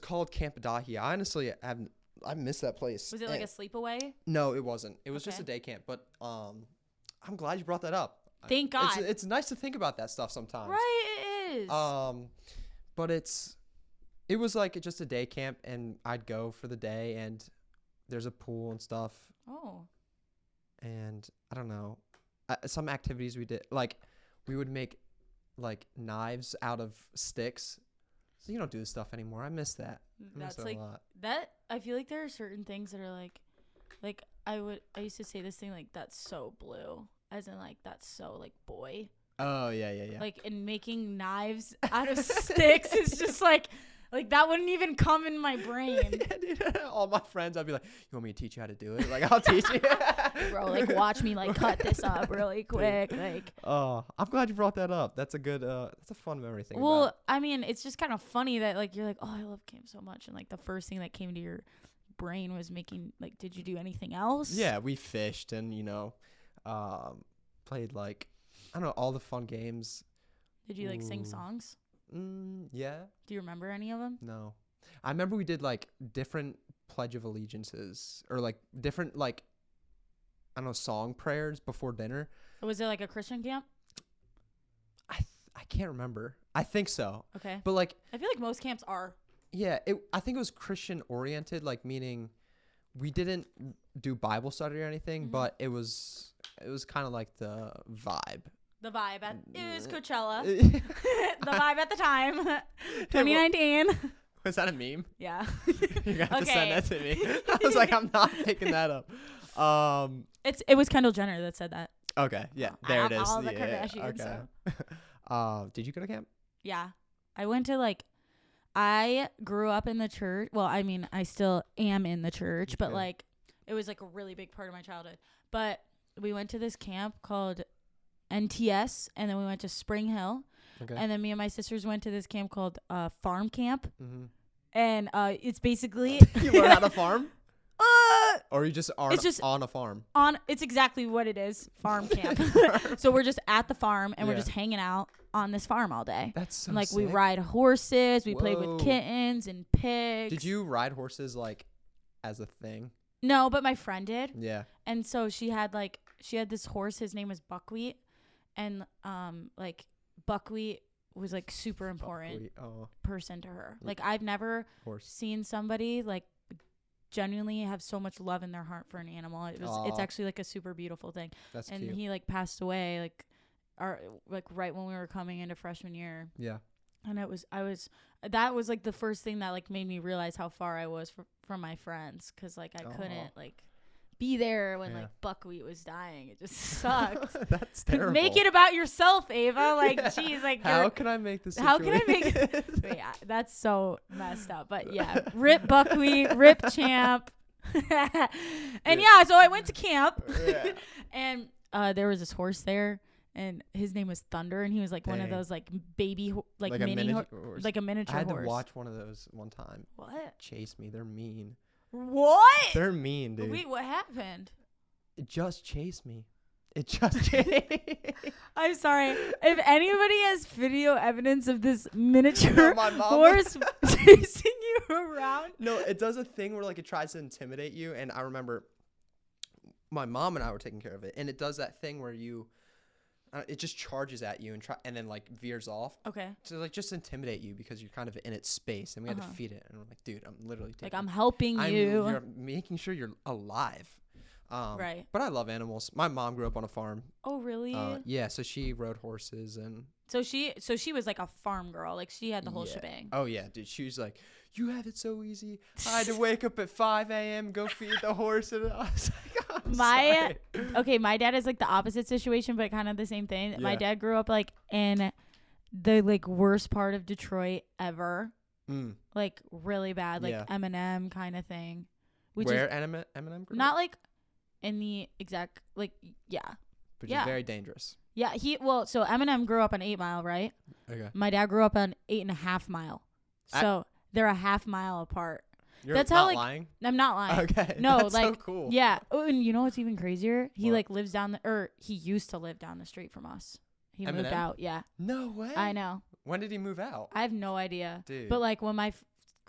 S1: called Camp Adahi. I honestly I missed that place.
S2: Was it like a sleepaway?
S1: No, it wasn't. It was just a
S2: Okay.
S1: day camp. But I'm glad you brought that up.
S2: Thank God.
S1: It's nice to think about that stuff sometimes.
S2: Right, it is.
S1: But it was like just a day camp, and I'd go for the day, and there's a pool and stuff,
S2: Oh.
S1: and I don't know, some activities we did, like we would make like knives out of sticks. So you don't do this stuff anymore. I miss that. I miss
S2: That's
S1: that
S2: like
S1: a lot.
S2: that. I feel like there are certain things that are like I used to say this thing like that's so blue, as in like that's so like boy.
S1: Oh yeah.
S2: Like in making knives out of sticks is just like that wouldn't even come in my brain.
S1: Yeah, dude. All my friends, I'd be like, "You want me to teach you how to do it? Like, I'll teach you."
S2: Bro, like watch me like cut this up really quick. Like,
S1: Oh, I'm glad you brought that up. That's a good, that's a fun memory thing.
S2: well,
S1: about.
S2: I mean, it's just kind of funny that like you're like, oh, I love camp so much, and like the first thing that came to your brain was making like, did you do anything else?
S1: Yeah, we fished and played like, I don't know, all the fun games.
S2: Did you like sing
S1: Ooh.
S2: songs?
S1: Yeah.
S2: Do you remember any of them?
S1: No. I remember we did like different Pledge of Allegiances or like different like, I don't know, song prayers before dinner.
S2: Was it like a Christian camp?
S1: I can't remember. I think so.
S2: Okay.
S1: But like,
S2: I feel like most camps are.
S1: yeah, I think it was Christian oriented, like meaning we didn't do Bible study or anything,
S2: Mhm.
S1: but it was kind of like the vibe.
S2: The vibe at it was Coachella.
S1: Was
S2: The vibe at the time, 2019.
S1: that a meme?
S2: Yeah.
S1: You're gonna have to send
S2: Okay.
S1: that to me. I was like, I'm not picking that up.
S2: It was Kendall Jenner that said that.
S1: Okay, yeah,
S2: I
S1: there
S2: have
S1: it is.
S2: all the
S1: Yeah,
S2: Kardashians,
S1: okay. Did you go to camp?
S2: Yeah. I went to I grew up in the church. Well, I mean, I still am in the church, but
S1: Okay.
S2: it was like a really big part of my childhood. But we went to this camp called NTS, and then we went to Spring Hill,
S1: Okay.
S2: and then me and my sisters went to this camp called Farm Camp,
S1: Mm-hmm.
S2: and it's basically
S1: You learn how to farm, or you just are
S2: It's just-
S1: on a farm.
S2: it's exactly what it is, farm camp. So we're just at the farm, and we're
S1: Yeah.
S2: just hanging out on this farm all day.
S1: That's so
S2: And we
S1: sick.
S2: ride horses, we played
S1: Whoa.
S2: with kittens and pigs.
S1: Did you ride horses like as a thing?
S2: No, but my friend did.
S1: Yeah.
S2: And so she had this horse, his name was Buckwheat, and Buckwheat was like super important
S1: Oh,
S2: person to her. Like I've never
S1: horse.
S2: seen somebody like genuinely have so much love in their heart for an animal. It's
S1: Aw.
S2: actually like a super beautiful thing.
S1: That's
S2: And
S1: cute.
S2: he passed away right when we were coming into freshman year.
S1: Yeah.
S2: And that was like the first thing that made me realize how far I was from my friends, because I couldn't be there when
S1: Yeah.
S2: Buckwheat was dying. It just sucked.
S1: That's terrible.
S2: Make it about yourself, Ava.
S1: Yeah.
S2: Geez,
S1: How can I make this?
S2: how can I make But yeah, that's so messed up. But yeah, rip Buckwheat, rip Champ. And yeah, so I went to camp,
S1: Yeah.
S2: and there was this horse there, and his name was Thunder, and he was one of
S1: Dang.
S2: those baby
S1: Like a
S2: mini
S1: miniature
S2: horse.
S1: horse.
S2: Like a miniature
S1: I had
S2: horse.
S1: to watch one of those one time.
S2: What?
S1: Chase me. They're mean.
S2: What?
S1: They're mean, dude.
S2: Wait, what happened?
S1: It just chased me. It just chased.
S2: I'm sorry. If anybody has video evidence of this miniature
S1: My mom
S2: horse chasing you around,
S1: No, it does a thing where it tries to intimidate you, and I remember my mom and I were taking care of it, and it does that thing where it just charges at you and then veers off
S2: okay,
S1: to just intimidate you because you're kind of in its space, and we had to
S2: Uh-huh.
S1: feed it, and I'm like, dude, I'm literally taking.
S2: I'm helping you.
S1: You're making sure you're alive.
S2: Right.
S1: But I love animals. My mom grew up on a farm.
S2: Oh, really?
S1: Yeah, so she rode horses and.
S2: So she was like a farm girl. Like she had the whole shebang.
S1: Oh yeah, dude. She was like, "You have it so easy. I had to wake up at 5 a.m. go feed the horse." And I was like,
S2: my dad is like the opposite situation, but kind of the same thing.
S1: Yeah.
S2: My dad grew up like in the like worst part of Detroit ever. Like really bad, like Eminem kind of thing.
S1: Where Eminem grew
S2: not
S1: up?
S2: like in the exact like
S1: Which is very dangerous.
S2: Yeah, so Eminem grew up on 8 Mile, right?
S1: Okay.
S2: My dad grew up on 8.5 Mile. So they're a half mile apart.
S1: You're That's not how, like, lying?
S2: I'm not lying.
S1: Okay.
S2: No,
S1: that's
S2: like
S1: so cool.
S2: Yeah. Oh, and you know what's even crazier? He like lives he used to live down the street from us. He moved out. Yeah.
S1: No way.
S2: I know.
S1: When did he move out?
S2: I have no idea.
S1: Dude.
S2: But like when my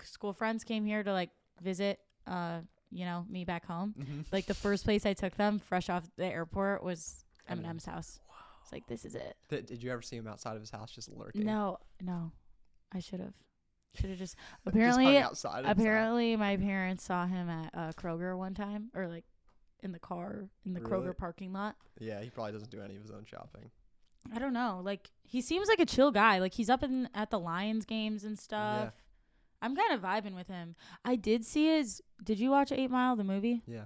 S2: school friends came here to like visit, me back home, like the first place I took them fresh off the airport was Eminem's house. Wow. It's like, this is it.
S1: Did you ever see him outside of his house just lurking?
S2: No. I should have just apparently my parents saw him at Kroger one time, or like in the car in the Kroger parking lot.
S1: Yeah, he probably doesn't do any of his own shopping.
S2: I don't know. Like he seems like a chill guy. Like he's up at the Lions games and stuff. Yeah. I'm kind of vibing with him. I did see did you watch 8 Mile, the movie?
S1: Yeah.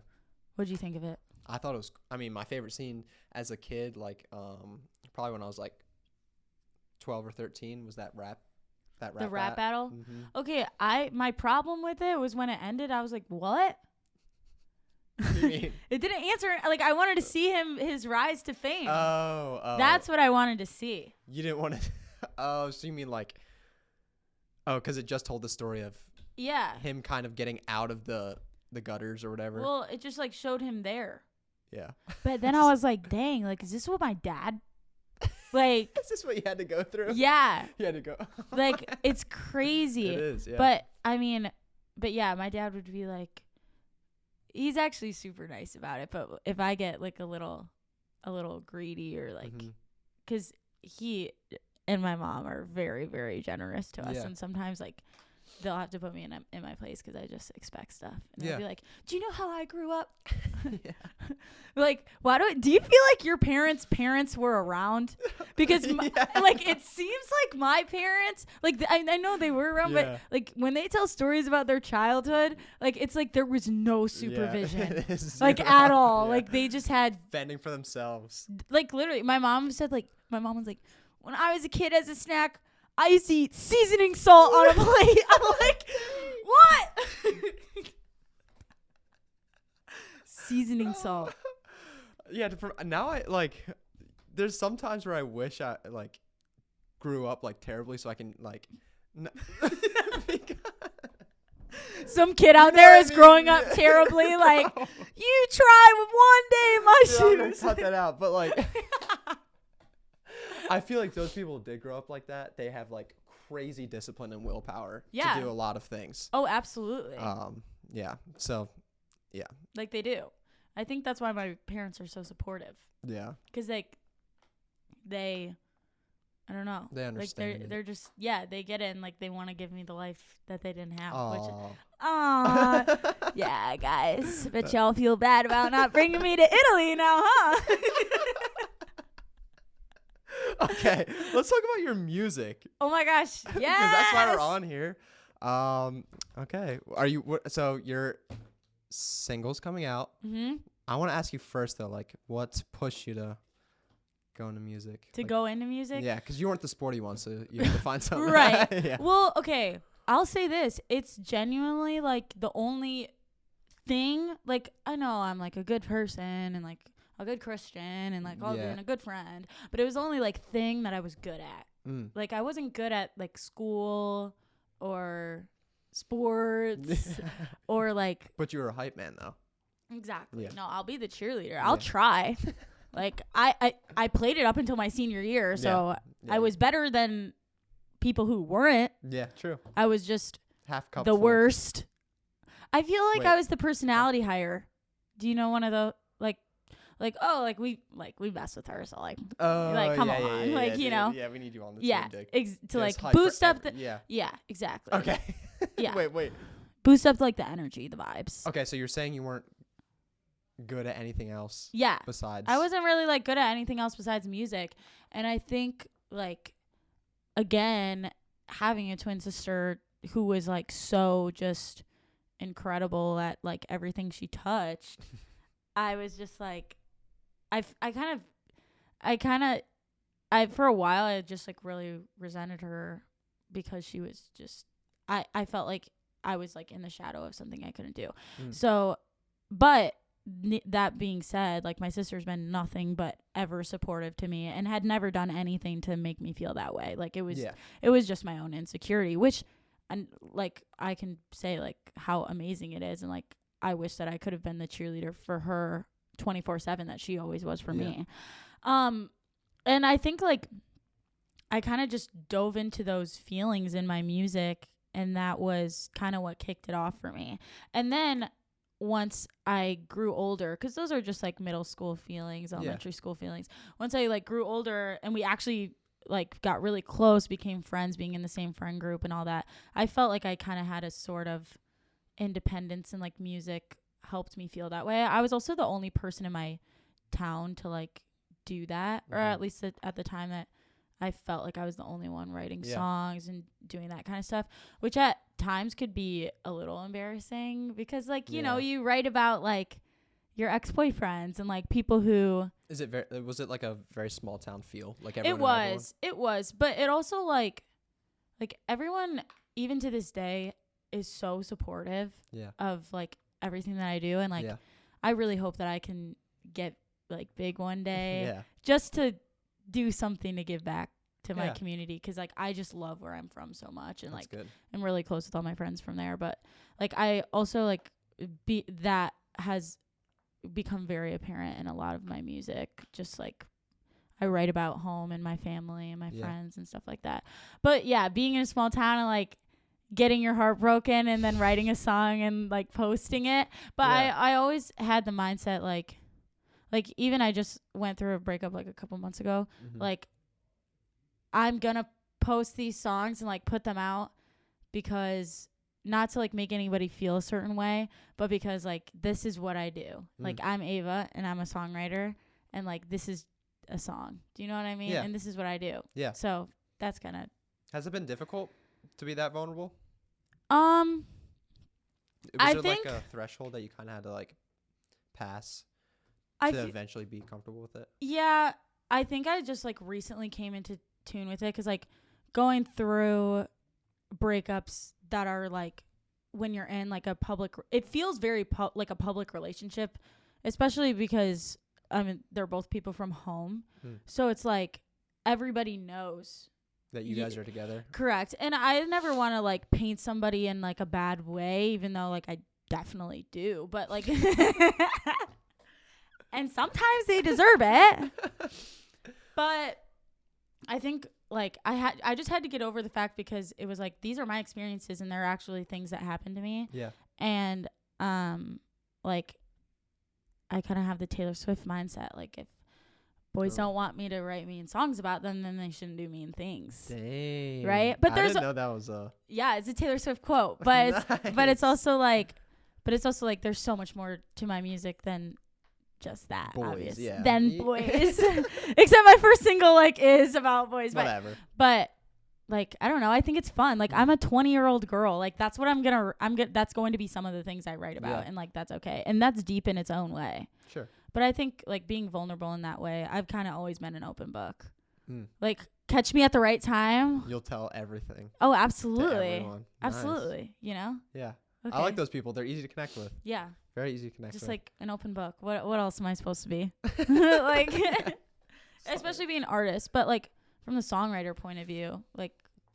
S2: What'd you think of it?
S1: I thought it was, my favorite scene as a kid, like, probably when I was like 12 or 13 was that rap
S2: battle.
S1: Mm-hmm.
S2: Okay. My problem with it was when it ended, I was like, what?
S1: What do you mean?
S2: It didn't answer. Like I wanted to see his rise to fame.
S1: Oh.
S2: That's what I wanted to see.
S1: You didn't want to. Oh, so you mean like, because it just told the story of him kind of getting out of the gutters or whatever.
S2: Well, it just like showed him there.
S1: Yeah.
S2: But then I was like, dang, like, is this what my dad, like.
S1: Is this what you had to go through?
S2: Yeah.
S1: You had to go.
S2: Like, it's crazy.
S1: It is, yeah.
S2: But yeah, my dad would be like, he's actually super nice about it. But if I get like a little greedy or like, because he and my mom are very, very generous to us. And sometimes like they'll have to put me in my place because I just expect stuff. And I'll be like, do you know how I grew up? Like, do you feel like your parents' were around? Because like it seems like my parents, like I know they were around, but like when they tell stories about their childhood, like it's like there was no supervision, like at all. Like they just had
S1: fending for themselves.
S2: Like literally, my mom was like, when I was a kid as a snack, I used to eat seasoning salt on a plate. I'm like, what? Seasoning salt.
S1: Yeah. Now I like. There's some times where I wish I like grew up like terribly so I can like.
S2: Some kid out there is growing up terribly. Like you try with one day in my shoes.
S1: I'm gonna cut that out, but like. I feel like those people did grow up like that. They have like crazy discipline and willpower to do a lot of things.
S2: Oh, absolutely.
S1: Yeah. So, yeah.
S2: Like they do. I think that's why my parents are so supportive.
S1: Yeah.
S2: Because like I don't know.
S1: They understand.
S2: Like they're just they get it and like they want to give me the life that they didn't have. Yeah, guys. Bet y'all feel bad about not bringing me to Italy now, huh?
S1: Okay, let's talk about your music.
S2: Oh my gosh, yeah.
S1: Because that's why we're on here. Okay, so your single's coming out.
S2: Mm-hmm.
S1: I want to ask you first though, like, what's pushed you to go into music?
S2: Go into music?
S1: Yeah, because you weren't the sporty one, so you had to find something.
S2: Right.
S1: Yeah.
S2: Well, okay, I'll say this: it's genuinely like the only thing. Like I know I'm like a good person and like a good Christian and like and a good friend, but it was the only like thing that I was good at. Like I wasn't good at like school or sports or like. But
S1: you were a hype man though.
S2: Exactly. Yeah. No, I'll be the cheerleader. I'll try. Like I played it up until my senior year, so I was better than people who weren't.
S1: Yeah, true.
S2: I was just
S1: half cup
S2: the
S1: full.
S2: worst. I feel like I was the personality hire. Do you know one of the we mess with her, so like come on, like you know,
S1: we need you on the team, Dick.
S2: To like boost up the exactly.
S1: Okay.
S2: Yeah.
S1: Wait.
S2: Boost up like the energy, the vibes.
S1: Okay, so you're saying you weren't good at anything else.
S2: Yeah.
S1: Besides.
S2: I wasn't really like good at anything else besides music. And I think like, again, having a twin sister who was like so just incredible at like everything she touched, I was just like, I for a while I just like really resented her because she was just, I felt like I was like in the shadow of something I couldn't do. So, but that being said, like my sister's been nothing but ever supportive to me and had never done anything to make me feel that way. Like it was just my own insecurity, which, and like I can say like how amazing it is, and like I wish that I could have been the cheerleader for her 24/7 that she always was for me. And I think like I kind of just dove into those feelings in my music, and that was kind of what kicked it off for me. And then once I grew older, because those are just like middle school feelings, elementary school feelings. Once I like grew older and we actually like got really close, became friends, being in the same friend group and all that, I felt like I kind of had a sort of independence, and like music helped me feel that way. I was also the only person in my town to like do that, or at least at the time that I felt like I was the only one writing songs and doing that kind of stuff, which at times could be a little embarrassing because like, you know, you write about like your ex-boyfriends and like people who...
S1: Was it like a very small town feel? Like
S2: it was, but it also like everyone, even to this day, is so supportive of like everything that I do. And like, I really hope that I can get like big one day just to do something to give back to my community, because like I just love where I'm from so much, and
S1: that's
S2: like
S1: good.
S2: I'm really close with all my friends from there. But like I also like that has become very apparent in a lot of my music. Just like I write about home and my family and my friends and stuff like that. But yeah, being in a small town and like getting your heart broken and then writing a song and like posting it. But I always had the mindset like even I just went through a breakup like a couple months ago. Like I'm gonna post these songs and like put them out, because not to like make anybody feel a certain way, but because like this is what I do. Like I'm Ava and I'm a songwriter, and like this is a song. Do you know what I mean? And this is what I do. Yeah. So that's kind of...
S1: Has it been difficult to be that vulnerable?
S2: I
S1: think
S2: like
S1: a threshold that you kind of had to like pass to eventually be comfortable with it?
S2: Yeah, I think I just like recently came into tune with it, because like going through breakups that are like when you're in like a public, it feels very like a public relationship, especially because they're both people from home, so it's like everybody knows
S1: that you guys are together.
S2: Correct. And I never want to like paint somebody in like a bad way, even though like I definitely do, but like and sometimes they deserve it. But I think like I just had to get over the fact, because it was like these are my experiences and they're actually things that happened to me. Yeah. And like I kind of have the Taylor Swift mindset, like if boys don't want me to write mean songs about them, then they shouldn't do mean things. Dang. Right? But
S1: I didn't know that was a...
S2: Yeah, it's a Taylor Swift quote, but but it's also like there's so much more to my music than just that.
S1: Boys,
S2: obviously.
S1: yeah.
S2: Than boys. Except my first single like is about boys.
S1: Whatever.
S2: But like I don't know, I think it's fun. Like I'm a 20-year-old girl. Like that's what that's going to be some of the things I write about, and like that's okay. And that's deep in its own way. Sure. But I think like being vulnerable in that way, I've kind of always been an open book. Like catch me at the right time.
S1: You'll tell everything.
S2: Oh, absolutely.
S1: Nice.
S2: Absolutely. You know? Yeah.
S1: Okay. I like those people. They're easy to connect with.
S2: Yeah.
S1: Very easy to connect with.
S2: Just like an open book. What else am I supposed to be? Like, especially being an artist. But like from the songwriter point of view, like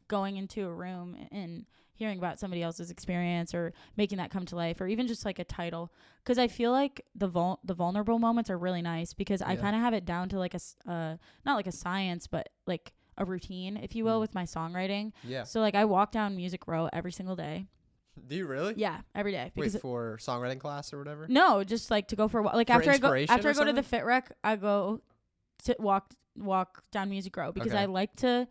S2: going into a room and hearing about somebody else's experience or making that come to life, or even just like a title. Because I feel like the vulnerable moments are really nice, because I kind of have it down to like a, not like a science, but like a routine, if you will, with my songwriting. Yeah. So like I walk down Music Row every single day.
S1: Do you really?
S2: Yeah, every day.
S1: Wait, for songwriting class or whatever?
S2: No, just like to go for a walk. Like after I go to the Fit Rec, I go to walk down Music Row, because I like to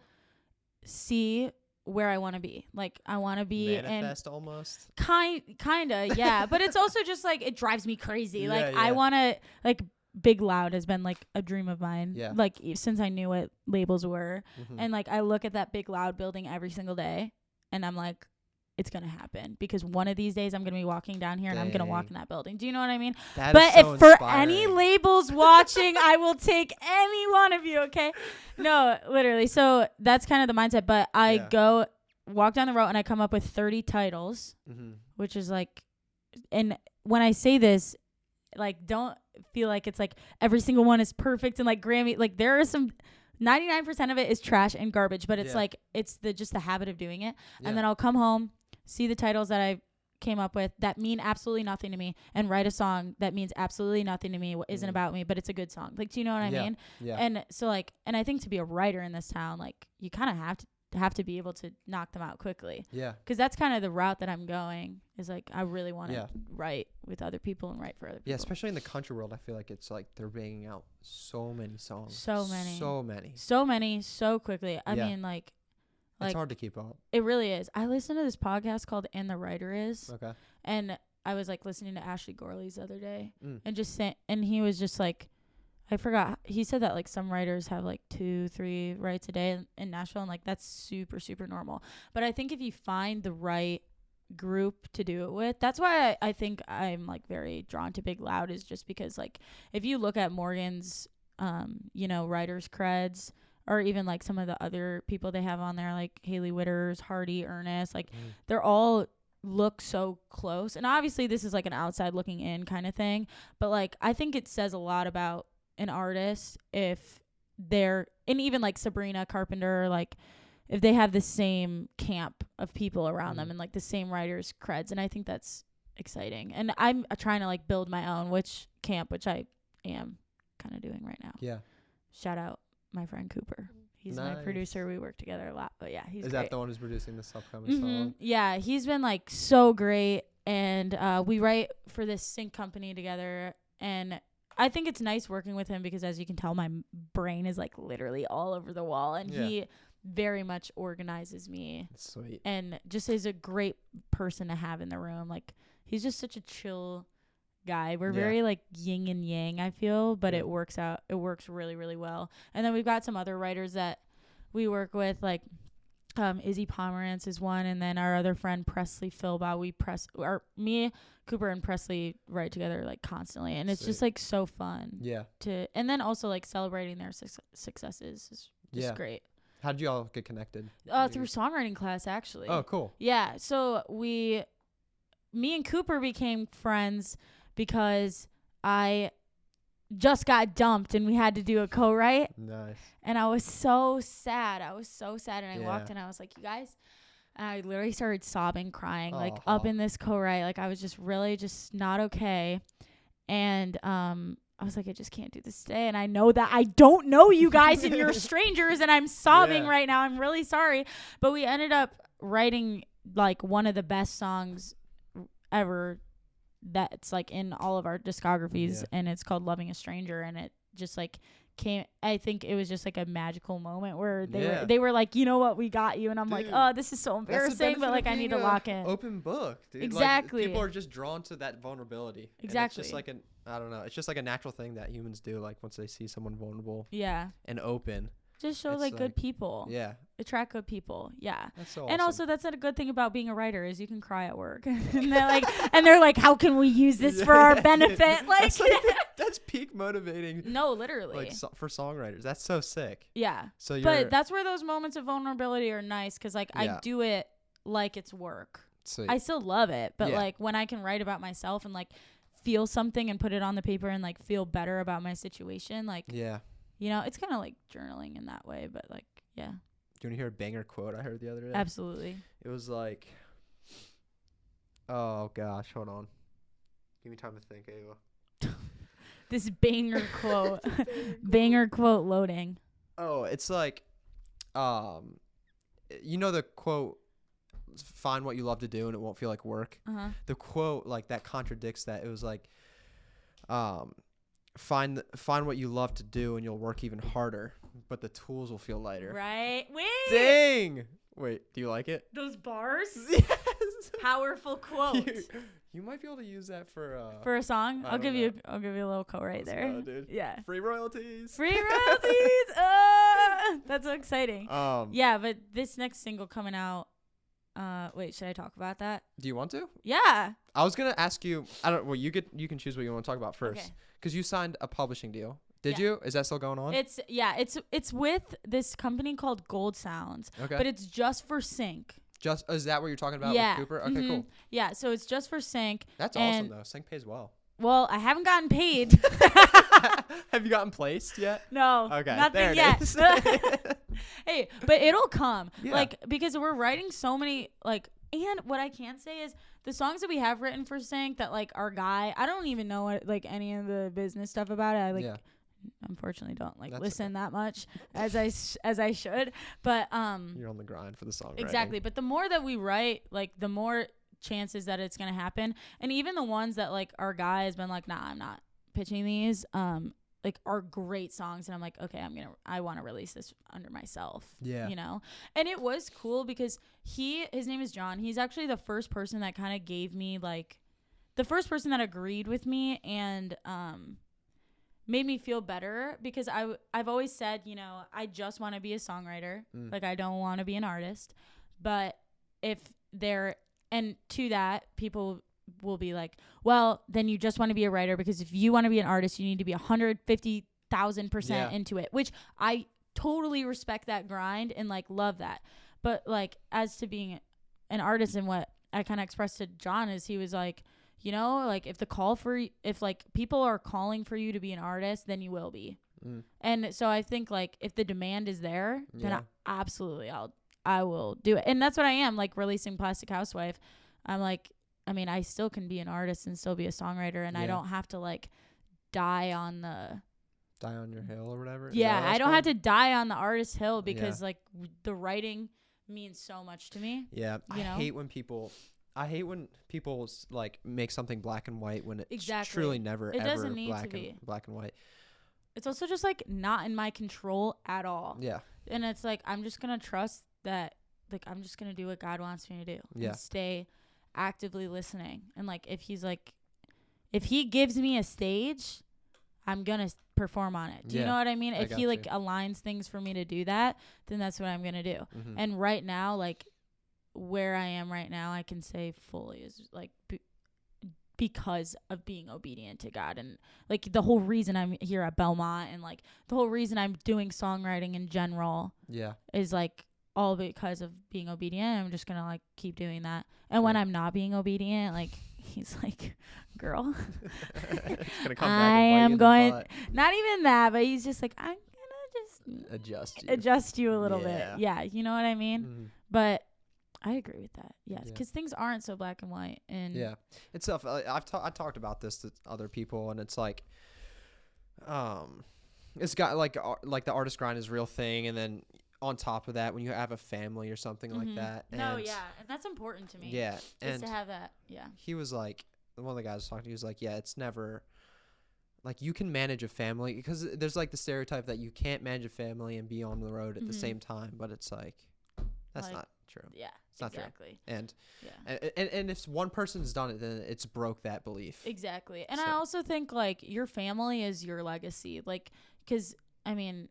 S2: see where I want to be. Like I want to be
S1: manifest almost.
S2: Kinda, yeah. But it's also just like it drives me crazy.
S1: Yeah,
S2: like
S1: yeah.
S2: I want to like Big Loud has been like a dream of mine.
S1: Yeah.
S2: Like since I knew what labels were,
S1: Mm-hmm.
S2: and like I look at that Big Loud building every single day, and I'm like, it's gonna happen because one of these days I'm gonna be walking down here and I'm gonna walk in that building. Do you know what I mean?
S1: That
S2: but
S1: is so
S2: if for
S1: inspiring.
S2: any labels watching, I will take any one of you. Okay, no, literally. So that's kind of the mindset. But I go walk down the road and I come up with 30 titles, which is like, and when I say this, like, don't feel like it's like every single one is perfect and like Grammy. Like there are some. 99% of it is trash and garbage, but it's like it's just the habit of doing it. And then I'll come home, see the titles that I came up with that mean absolutely nothing to me, and write a song that means absolutely nothing to me, isn't about me, but it's a good song. Like, do you know what I mean? Yeah. And so like, and I think to be a writer in this town, like you kind of have to be able to knock them out quickly. Yeah. Because that's kind of the route that I'm going. Is like I really want to write with other people and write for other people.
S1: Yeah, especially in the country world, I feel like it's like they're banging out so many songs.
S2: So many, so quickly. I mean, like
S1: it's hard to keep up.
S2: It really is. I listened to this podcast called "And the Writer Is."
S1: Okay.
S2: And I was like listening to Ashley Gorley's the other day, and just and he was just like, I forgot. He said that like some writers have like 2-3 writes a day in Nashville, and like that's super, super normal. But I think if you find the right group to do it with, that's why I think I'm like very drawn to Big Loud, is just because like if you look at Morgan's writers creds, or even like some of the other people they have on there, like Haley Witters, Hardy, Ernest, like they're all look so close. And obviously this is like an outside looking in kind of thing, but like I think it says a lot about an artist if they're, and even like Sabrina Carpenter, like if they have the same camp of people around them and like the same writers creds. And I think that's exciting. And I'm trying to like build my own which I am kind of doing right now. Yeah. Shout out my friend Cooper. He's my producer. We work together a lot, but yeah, he's great.
S1: That the one who's producing this upcoming song?
S2: Yeah, he's been like so great. And we write for this sync company together, and I think it's nice working with him because as you can tell, my brain is like literally all over the wall, and he very much organizes me.
S1: Sweet. And
S2: just is a great person to have in the room. Like he's just such a chill guy. We're very like yin and yang, I feel, but it works really, really well. And then we've got some other writers that we work with, like Izzy Pomerantz is one, and then our other friend Presley Philbaugh. Me, Cooper, and Presley write together like constantly, and it's just like so fun. Yeah. And then also like celebrating their successes is just great.
S1: How did you all get connected?
S2: Through songwriting class, actually.
S1: Oh, cool.
S2: Yeah. So me and Cooper became friends because I just got dumped and we had to do a co-write.
S1: Nice.
S2: And I was so sad. And I walked in, I was like, you guys, and I literally started sobbing, crying, like up in this co-write. Like I was just really just not okay. And I was like, I just can't do this today. And I know that I don't know you guys and you're strangers, and I'm sobbing right now. I'm really sorry. But we ended up writing like one of the best songs ever that's like in all of our discographies, and it's called Loving a Stranger. And it just like came, I think it was just like a magical moment where they were like, you know what, we got you. And I'm like, oh, this is so embarrassing, but like I need to lock in.
S1: Open book, dude.
S2: Exactly.
S1: Like, people are just drawn to that vulnerability.
S2: Exactly.
S1: And it's just like I don't know, it's just like a natural thing that humans do, like once they see someone vulnerable and open.
S2: Just show like good people.
S1: Yeah.
S2: Attract good people. Yeah.
S1: That's so awesome.
S2: And also that's a good thing about being a writer is you can cry at work. And they're like, how can we use this for our benefit? Like
S1: that's peak motivating.
S2: No, literally.
S1: Like for songwriters. That's so sick.
S2: Yeah. But that's where those moments of vulnerability are nice, because like I do it like it's work.
S1: Sweet.
S2: I still love it, but like when I can write about myself and like feel something and put it on the paper and like feel better about my situation, like you know, it's kind of like journaling in that way, but like, yeah.
S1: Do you want to hear a banger quote I heard the other day?
S2: Absolutely.
S1: It was like, oh gosh, hold on. Give me time to think, Ava.
S2: This banger quote. Banger quote loading.
S1: Oh, it's like, you know the quote, find what you love to do and it won't feel like work. The quote, like, that contradicts that. It was like, find what you love to do and you'll work even harder, but the tools will feel lighter.
S2: Right? Wait.
S1: Dang. Wait, do you like it?
S2: Those bars?
S1: Yes.
S2: Powerful quote.
S1: You might be able to use that for
S2: a song. I'll give you a little quote
S1: Let's
S2: there.
S1: go, dude.
S2: Yeah.
S1: Free royalties.
S2: Free royalties. That's so exciting. Yeah, but this next single coming out. Wait, should I talk about that?
S1: Do you want to?
S2: Yeah.
S1: I was gonna ask you. I don't. Well, you can choose what you want to talk about first.
S2: Okay.
S1: Because you signed a publishing deal. Did you? Is that still going on?
S2: It's with this company called Gold Sounds.
S1: Okay.
S2: But it's just for sync.
S1: Is that what you're talking about with Cooper? Okay, cool.
S2: Yeah, so it's just for sync.
S1: That's awesome though. Sync pays well.
S2: Well, I haven't gotten paid.
S1: Have you gotten placed yet?
S2: No.
S1: Okay.
S2: Nothing
S1: there it
S2: yet.
S1: is.
S2: Hey, but it'll come.
S1: Yeah.
S2: Like, because we're writing so many, like, and what I can say is the songs that we have written for sync that, like, our guy, I don't even know what, like, any of the business stuff about it. I, like, unfortunately don't, like, listen that much as I should. But,
S1: you're on the grind for the songwriting.
S2: Exactly. But the more that we write, like, the more chances that it's gonna happen. And even the ones that, like, our guy has been like, nah, I'm not pitching these, like, are great songs, and I'm like, okay, I want to release this under myself.
S1: Yeah.
S2: You know? And it was cool because his name is John. He's actually the first person that kind of gave me, like, the first person that agreed with me and made me feel better, because I've always said, you know, I just want to be a songwriter. Like, I don't want to be an artist. But and to that, people will be like, well, then you just want to be a writer, because if you want to be an artist, you need to be 150,000% into it, which I totally respect that grind and, like, love that. But, like, as to being an artist, and what I kind of expressed to John is, he was like, you know, like, if like people are calling for you to be an artist, then you will be. And so I think, like, if the demand is there, then I will do it. And that's what I am, like, releasing Plastic Housewife. I'm like, I mean, I still can be an artist and still be a songwriter, and I don't have to, like, die on
S1: your hill or whatever.
S2: Yeah, I don't have to die on the artist hill, because like, the writing means so much to me. Yeah, I hate when people like make something black and white when it's truly never ever black and white. It's also just, like, not in my control at all. Yeah. And it's like, I'm just gonna trust that, like, I'm just gonna do what God wants me to do. Yeah. And stay actively listening. And, like, if he gives me a stage, I'm gonna perform on it. Do you know what I mean? If he, like, aligns things for me to do that, then that's what I'm gonna do. And right now, like, where I am right now, I can say fully is, like, because of being obedient to God. And, like, the whole reason I'm here at Belmont, and, like, the whole reason I'm doing songwriting in general is, like, all because of being obedient. I'm just gonna, like, keep doing that. And when I'm not being obedient, like, he's like, girl, I am going, not even that, but he's just like, I'm gonna just adjust you a little bit. Yeah, you know what I mean? But I agree with that. Yes, because things aren't so black and white. And
S1: it's tough. I talked about this to other people, and it's like, it's got like the artist grind is a real thing, and then on top of that, when you have a family or something like that. And
S2: and that's important to me. Yeah, and to have that. Yeah.
S1: He was like, one of the guys I was talking to, he was like, yeah, it's never. Like, you can manage a family, because there's, like, the stereotype that you can't manage a family and be on the road at the same time, but it's like, that's not true. Yeah, it's not true. And if one person's done it, then it's broke that belief.
S2: Exactly. And I also think, like, your family is your legacy, like, because I mean,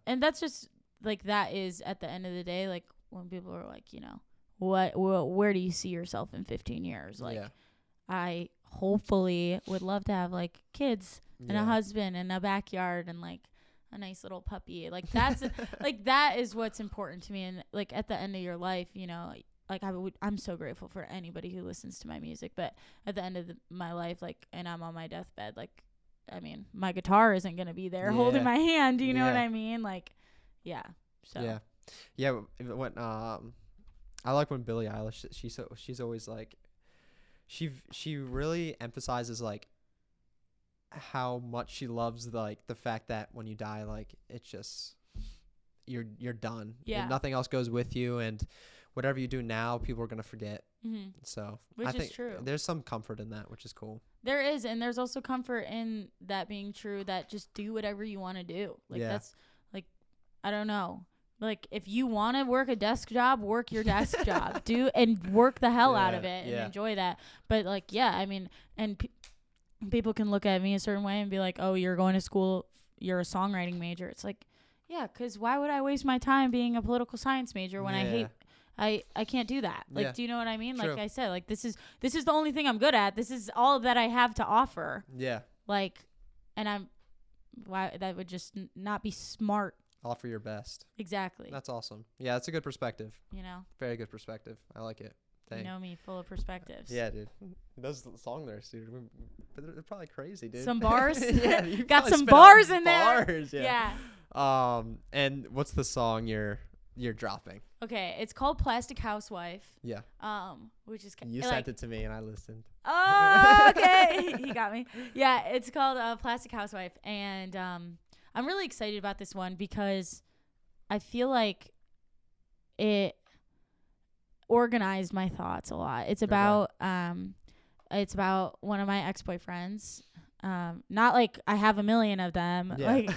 S2: and that's just, like, that is at the end of the day, like, when people are like, you know, where do you see yourself in 15 years? Like, I hopefully would love to have, like, kids and a husband and a backyard and, like, a nice little puppy. Like, that's like, that is what's important to me. And, like, at the end of your life, you know, like, I'm so grateful for anybody who listens to my music, but at the end of my life, like, and I'm on my deathbed, like, I mean, my guitar isn't gonna be there holding my hand. Do you know what I mean? Like, so
S1: when I like when Billie Eilish, she's always like, she really emphasizes, like, how much she loves, like, the fact that when you die, like, it's just you're done. And nothing else goes with you, and whatever you do now, people are gonna forget. So I think true. There's some comfort in that, which is cool.
S2: There is, and there's also comfort in that being true, that just do whatever you want to do. Like, that's, like, I don't know. Like, if you want to work a desk job, work your desk job. And work the hell out of it and enjoy that. But, like, yeah, I mean, and people can look at me a certain way and be like, oh, you're going to school, you're a songwriting major. It's like, yeah, because why would I waste my time being a political science major when I can't do that? Like, do you know what I mean? True. Like I said, like, this is the only thing I'm good at. This is all that I have to offer. Yeah. Like, and that would just not be smart.
S1: Offer your best.
S2: Exactly.
S1: That's awesome. Yeah, that's a good perspective.
S2: You know?
S1: Very good perspective. I like it. Dang.
S2: You know me, full of perspectives.
S1: Yeah, dude. Those song lyrics, dude. They're probably crazy, dude.
S2: Some bars?
S1: Yeah,
S2: got some bars in there.
S1: Bars, yeah. And what's the song you're dropping?
S2: Okay, it's called Plastic Housewife.
S1: Yeah.
S2: Which is
S1: you sent it to me and I listened.
S2: Oh, okay. He got me. Yeah, it's called Plastic Housewife, and I'm really excited about this one because I feel like it organized my thoughts a lot. It's about one of my ex-boyfriends. Not like I have a million of them, like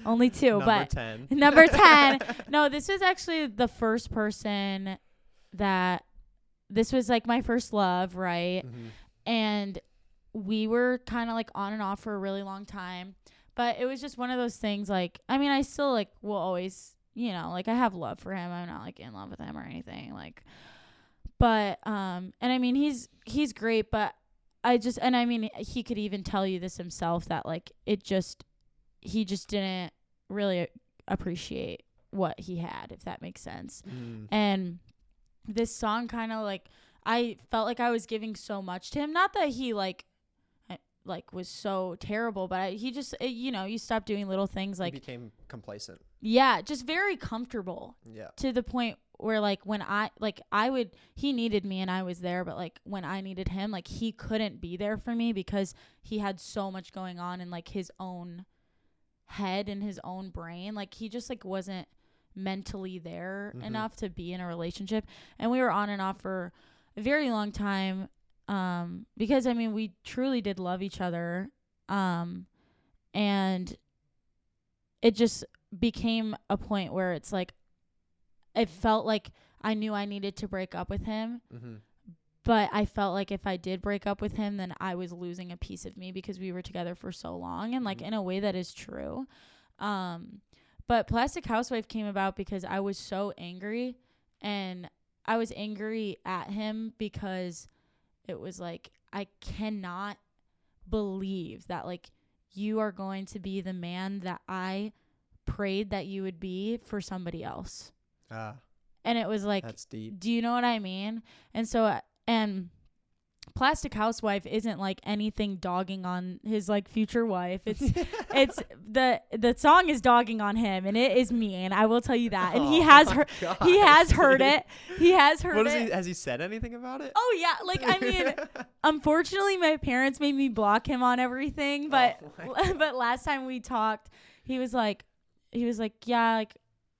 S2: only 2, but
S1: 10.
S2: Number 10. No, this was actually the first person this was like my first love, right? Mm-hmm. And we were kind of like on and off for a really long time, but it was just one of those things. Like, I mean, I still like will always, you know, like I have love for him. I'm not like in love with him or anything, like, but and I mean, he's great, but and I mean, he could even tell you this himself, that like he just didn't really appreciate what he had, if that makes sense. And this song kind of like, I felt like I was giving so much to him. Not that he like was so terrible, but he just, you know, you stop doing little things, like
S1: he became complacent.
S2: Yeah, just very comfortable. Yeah. To the point where like when he needed me and I was there, but like when I needed him, like he couldn't be there for me because he had so much going on in like his own head and his own brain. Like he just like wasn't mentally there enough to be in a relationship. And we were on and off for a very long time, because I mean, we truly did love each other. And it just became a point where it's like, it felt like I knew I needed to break up with him, but I felt like if I did break up with him, then I was losing a piece of me because we were together for so long, and like in a way that is true. But Plastic Housewife came about because I was so angry, and I was angry at him because it was like, I cannot believe that like you are going to be the man that I prayed that you would be for somebody else. And it was like,
S1: that's deep. Do
S2: you know what I mean? And so, and Plastic Housewife isn't like anything dogging on his like future wife. It's the song is dogging on him, and it is mean. I will tell you that. And he has heard it. He has heard it.
S1: Has he said anything about it?
S2: Oh yeah, like I mean, unfortunately, my parents made me block him on everything. But but last time we talked, he was like, yeah, like.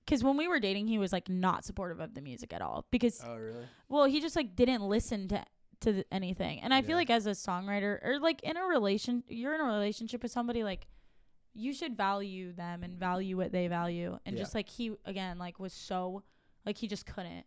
S2: Because when we were dating, he was like not supportive of the music at all. Because well, he just like didn't listen to anything. And I feel like as a songwriter, or like you're in a relationship with somebody, like you should value them and value what they value. And just like he again like was so like he just couldn't,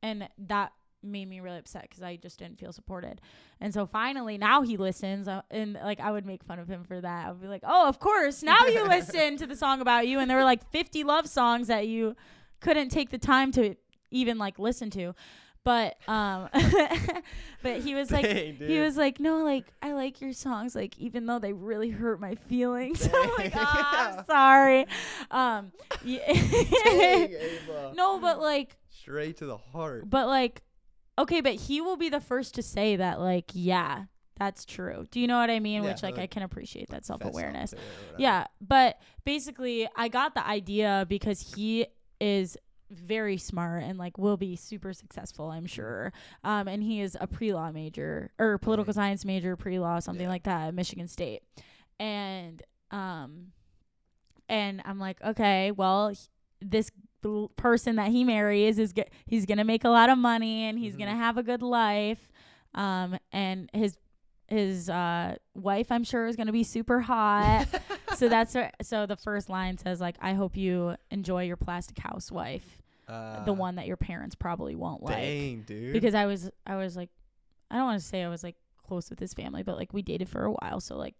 S2: and that made me really upset because I just didn't feel supported. And so finally now he listens, and like I would make fun of him for that. I would be like, oh, of course now you listen to the song about you, and there were like 50 love songs that you couldn't take the time to even like listen to. But but he was like, no, like I like your songs, like even though they really hurt my feelings. I'm like, I'm sorry. No, but like
S1: straight to the heart.
S2: But like, okay, but he will be the first to say that, like, yeah, that's true. Do you know what I mean? Yeah, which like I can appreciate that self-awareness. Yeah, but basically I got the idea because he is very smart and like will be super successful, I'm sure. And he is a pre-law major or political science major, pre-law, something like that at Michigan State. And I'm like, okay, well, this person that he marries he's gonna make a lot of money, and he's gonna have a good life. And his wife, I'm sure, is gonna be super hot. So that's so the first line says like, I hope you enjoy your plastic housewife, the one that your parents probably won't like.
S1: Dang, dude.
S2: Because I was like, I don't want to say I was like close with his family, but like we dated for a while, so like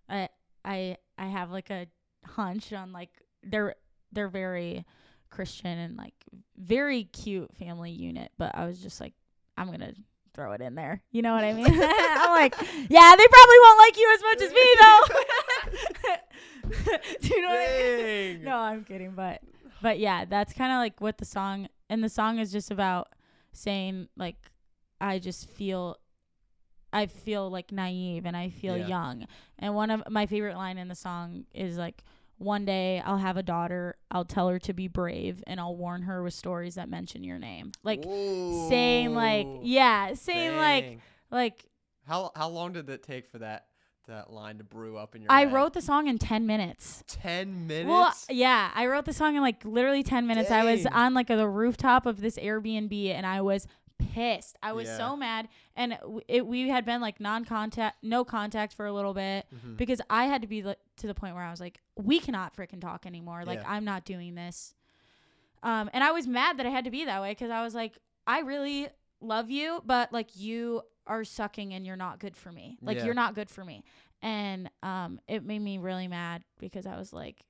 S2: I have like a hunch on like they're very Christian and like very cute family unit, but I was just like, I'm gonna throw it in there, you know what I mean? I'm like, yeah, they probably won't like you as much as me though. Do you know what I mean? No, I'm kidding, but yeah, that's kind of like what the song, and the song is just about saying like, I feel like naive and I feel young. And one of my favorite line in the song is like, one day I'll have a daughter, I'll tell her to be brave, and I'll warn her with stories that mention your name. Like,
S1: Ooh.
S2: saying like,
S1: Dang.
S2: like
S1: how long did it take for that line to brew up in your
S2: I
S1: head?
S2: wrote the song in 10 minutes.
S1: 10 minutes?
S2: Well, yeah, I wrote the song in like literally 10 minutes.
S1: Dang.
S2: I was on like the rooftop of this Airbnb and I was pissed. I was so mad, and we had been like no contact for a little bit, because I had to be like, to the point where I was like, we cannot freaking talk anymore. Like, I'm not doing this. And I was mad that I had to be that way, because I was like, I really love you, but like you are sucking and you're not good for me. Like, you're not good for me. And it made me really mad, because I was like,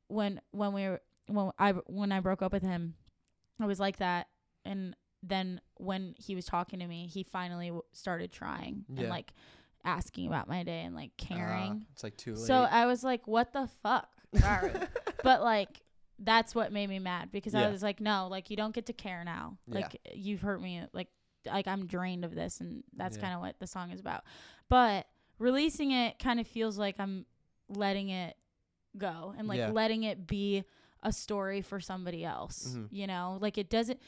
S2: when I broke up with him, I was like that. And then when he was talking to me, he finally started trying and like asking about my day and like caring.
S1: It's like too late.
S2: So I was like, what the fuck? Sorry. But like, that's what made me mad, because I was like, no, like, you don't get to care now. Like, you've hurt me. Like I'm drained of this. And that's kind of what the song is about. But releasing it kind of feels like I'm letting it go and like letting it be a story for somebody else, you know, like it doesn't,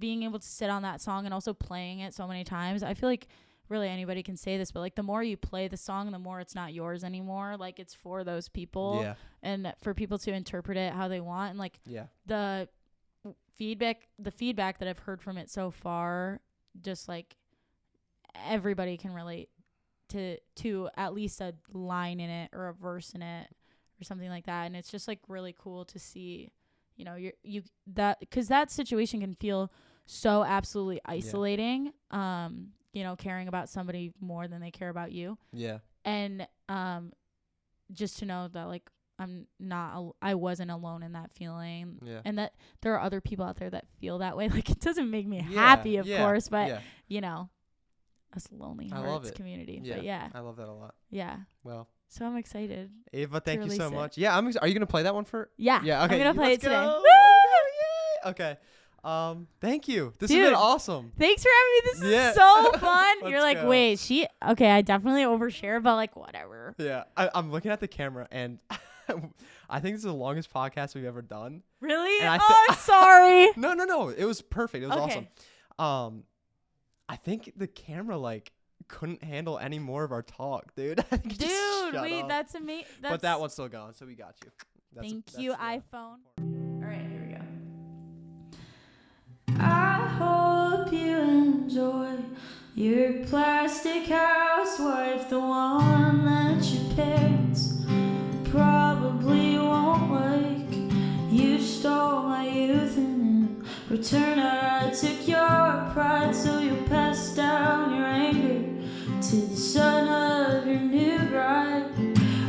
S2: being able to sit on that song and also playing it so many times. I feel like really anybody can say this, but like the more you play the song, the more it's not yours anymore. Like, it's for those people and for people to interpret it how they want. And like the feedback that I've heard from it so far, just like everybody can relate to at least a line in it or a verse in it or something like that. And it's just like really cool to see, you know, because that situation can feel so absolutely isolating, you know, caring about somebody more than they care about you. And just to know that like I wasn't alone in that feeling, and that there are other people out there that feel that way. Like, it doesn't make me happy, of course, but you know, us lonely hearts community. But I love that a lot. Well, so I'm excited.
S1: Ava, thank you so much. Are you gonna play that one for? Yeah. Okay.
S2: I'm gonna play it today.
S1: Okay. Thank you. This has been awesome.
S2: Thanks for having me. This is so fun. You're like, wait, okay, I definitely overshare, but like, whatever. Yeah. I'm looking at the camera, and I think this is the longest podcast we've ever done. Really? I'm sorry. No. It was perfect. It was awesome. I think the camera like couldn't handle any more of our talk, dude. That's amazing. But that one's still going, so we got you. Thank you, iPhone. All right, here we go. I hope you enjoy your plastic housewife, the one that your parents probably won't like. You stole my youth, and in return I took your pride, so you passed down your anger to the son of your new bride.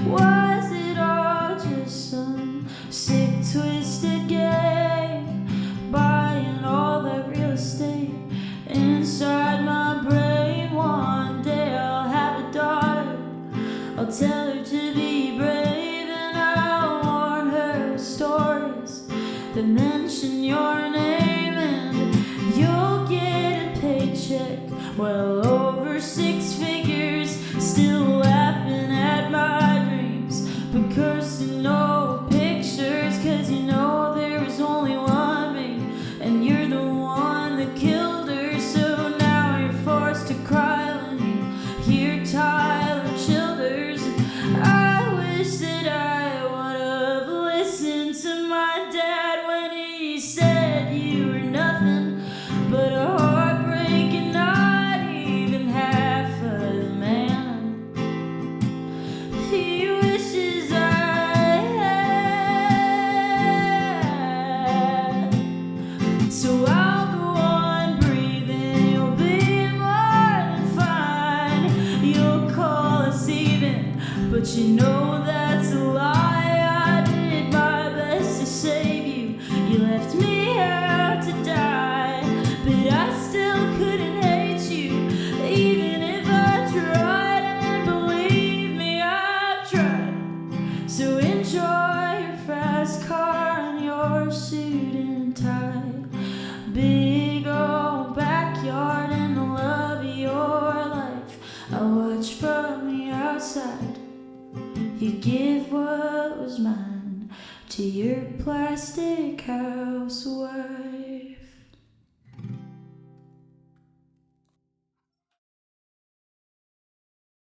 S2: Was it all just some sick, twisted game? Buying all that real estate inside my brain. One day I'll have a daughter, I'll tell her to be brave, and I'll warn her with stories that mention your name. And you'll get a paycheck well over 6 figures, still laughing at my dreams, but cursing no pictures, 'cause you know there was only one me, and you're the one that killed her. So now you're forced to cry when you hear Tyler Childers. I wish that I would have listened to my dad when he said you were nothing but a heartbreak and not even left me out to die, but I still couldn't hate you, even if I tried, and believe me, I've tried. So enjoy your fast car and your suit and tie, big old backyard and the love of your life. I watch from the outside, you give what was mine to your plastic housewife.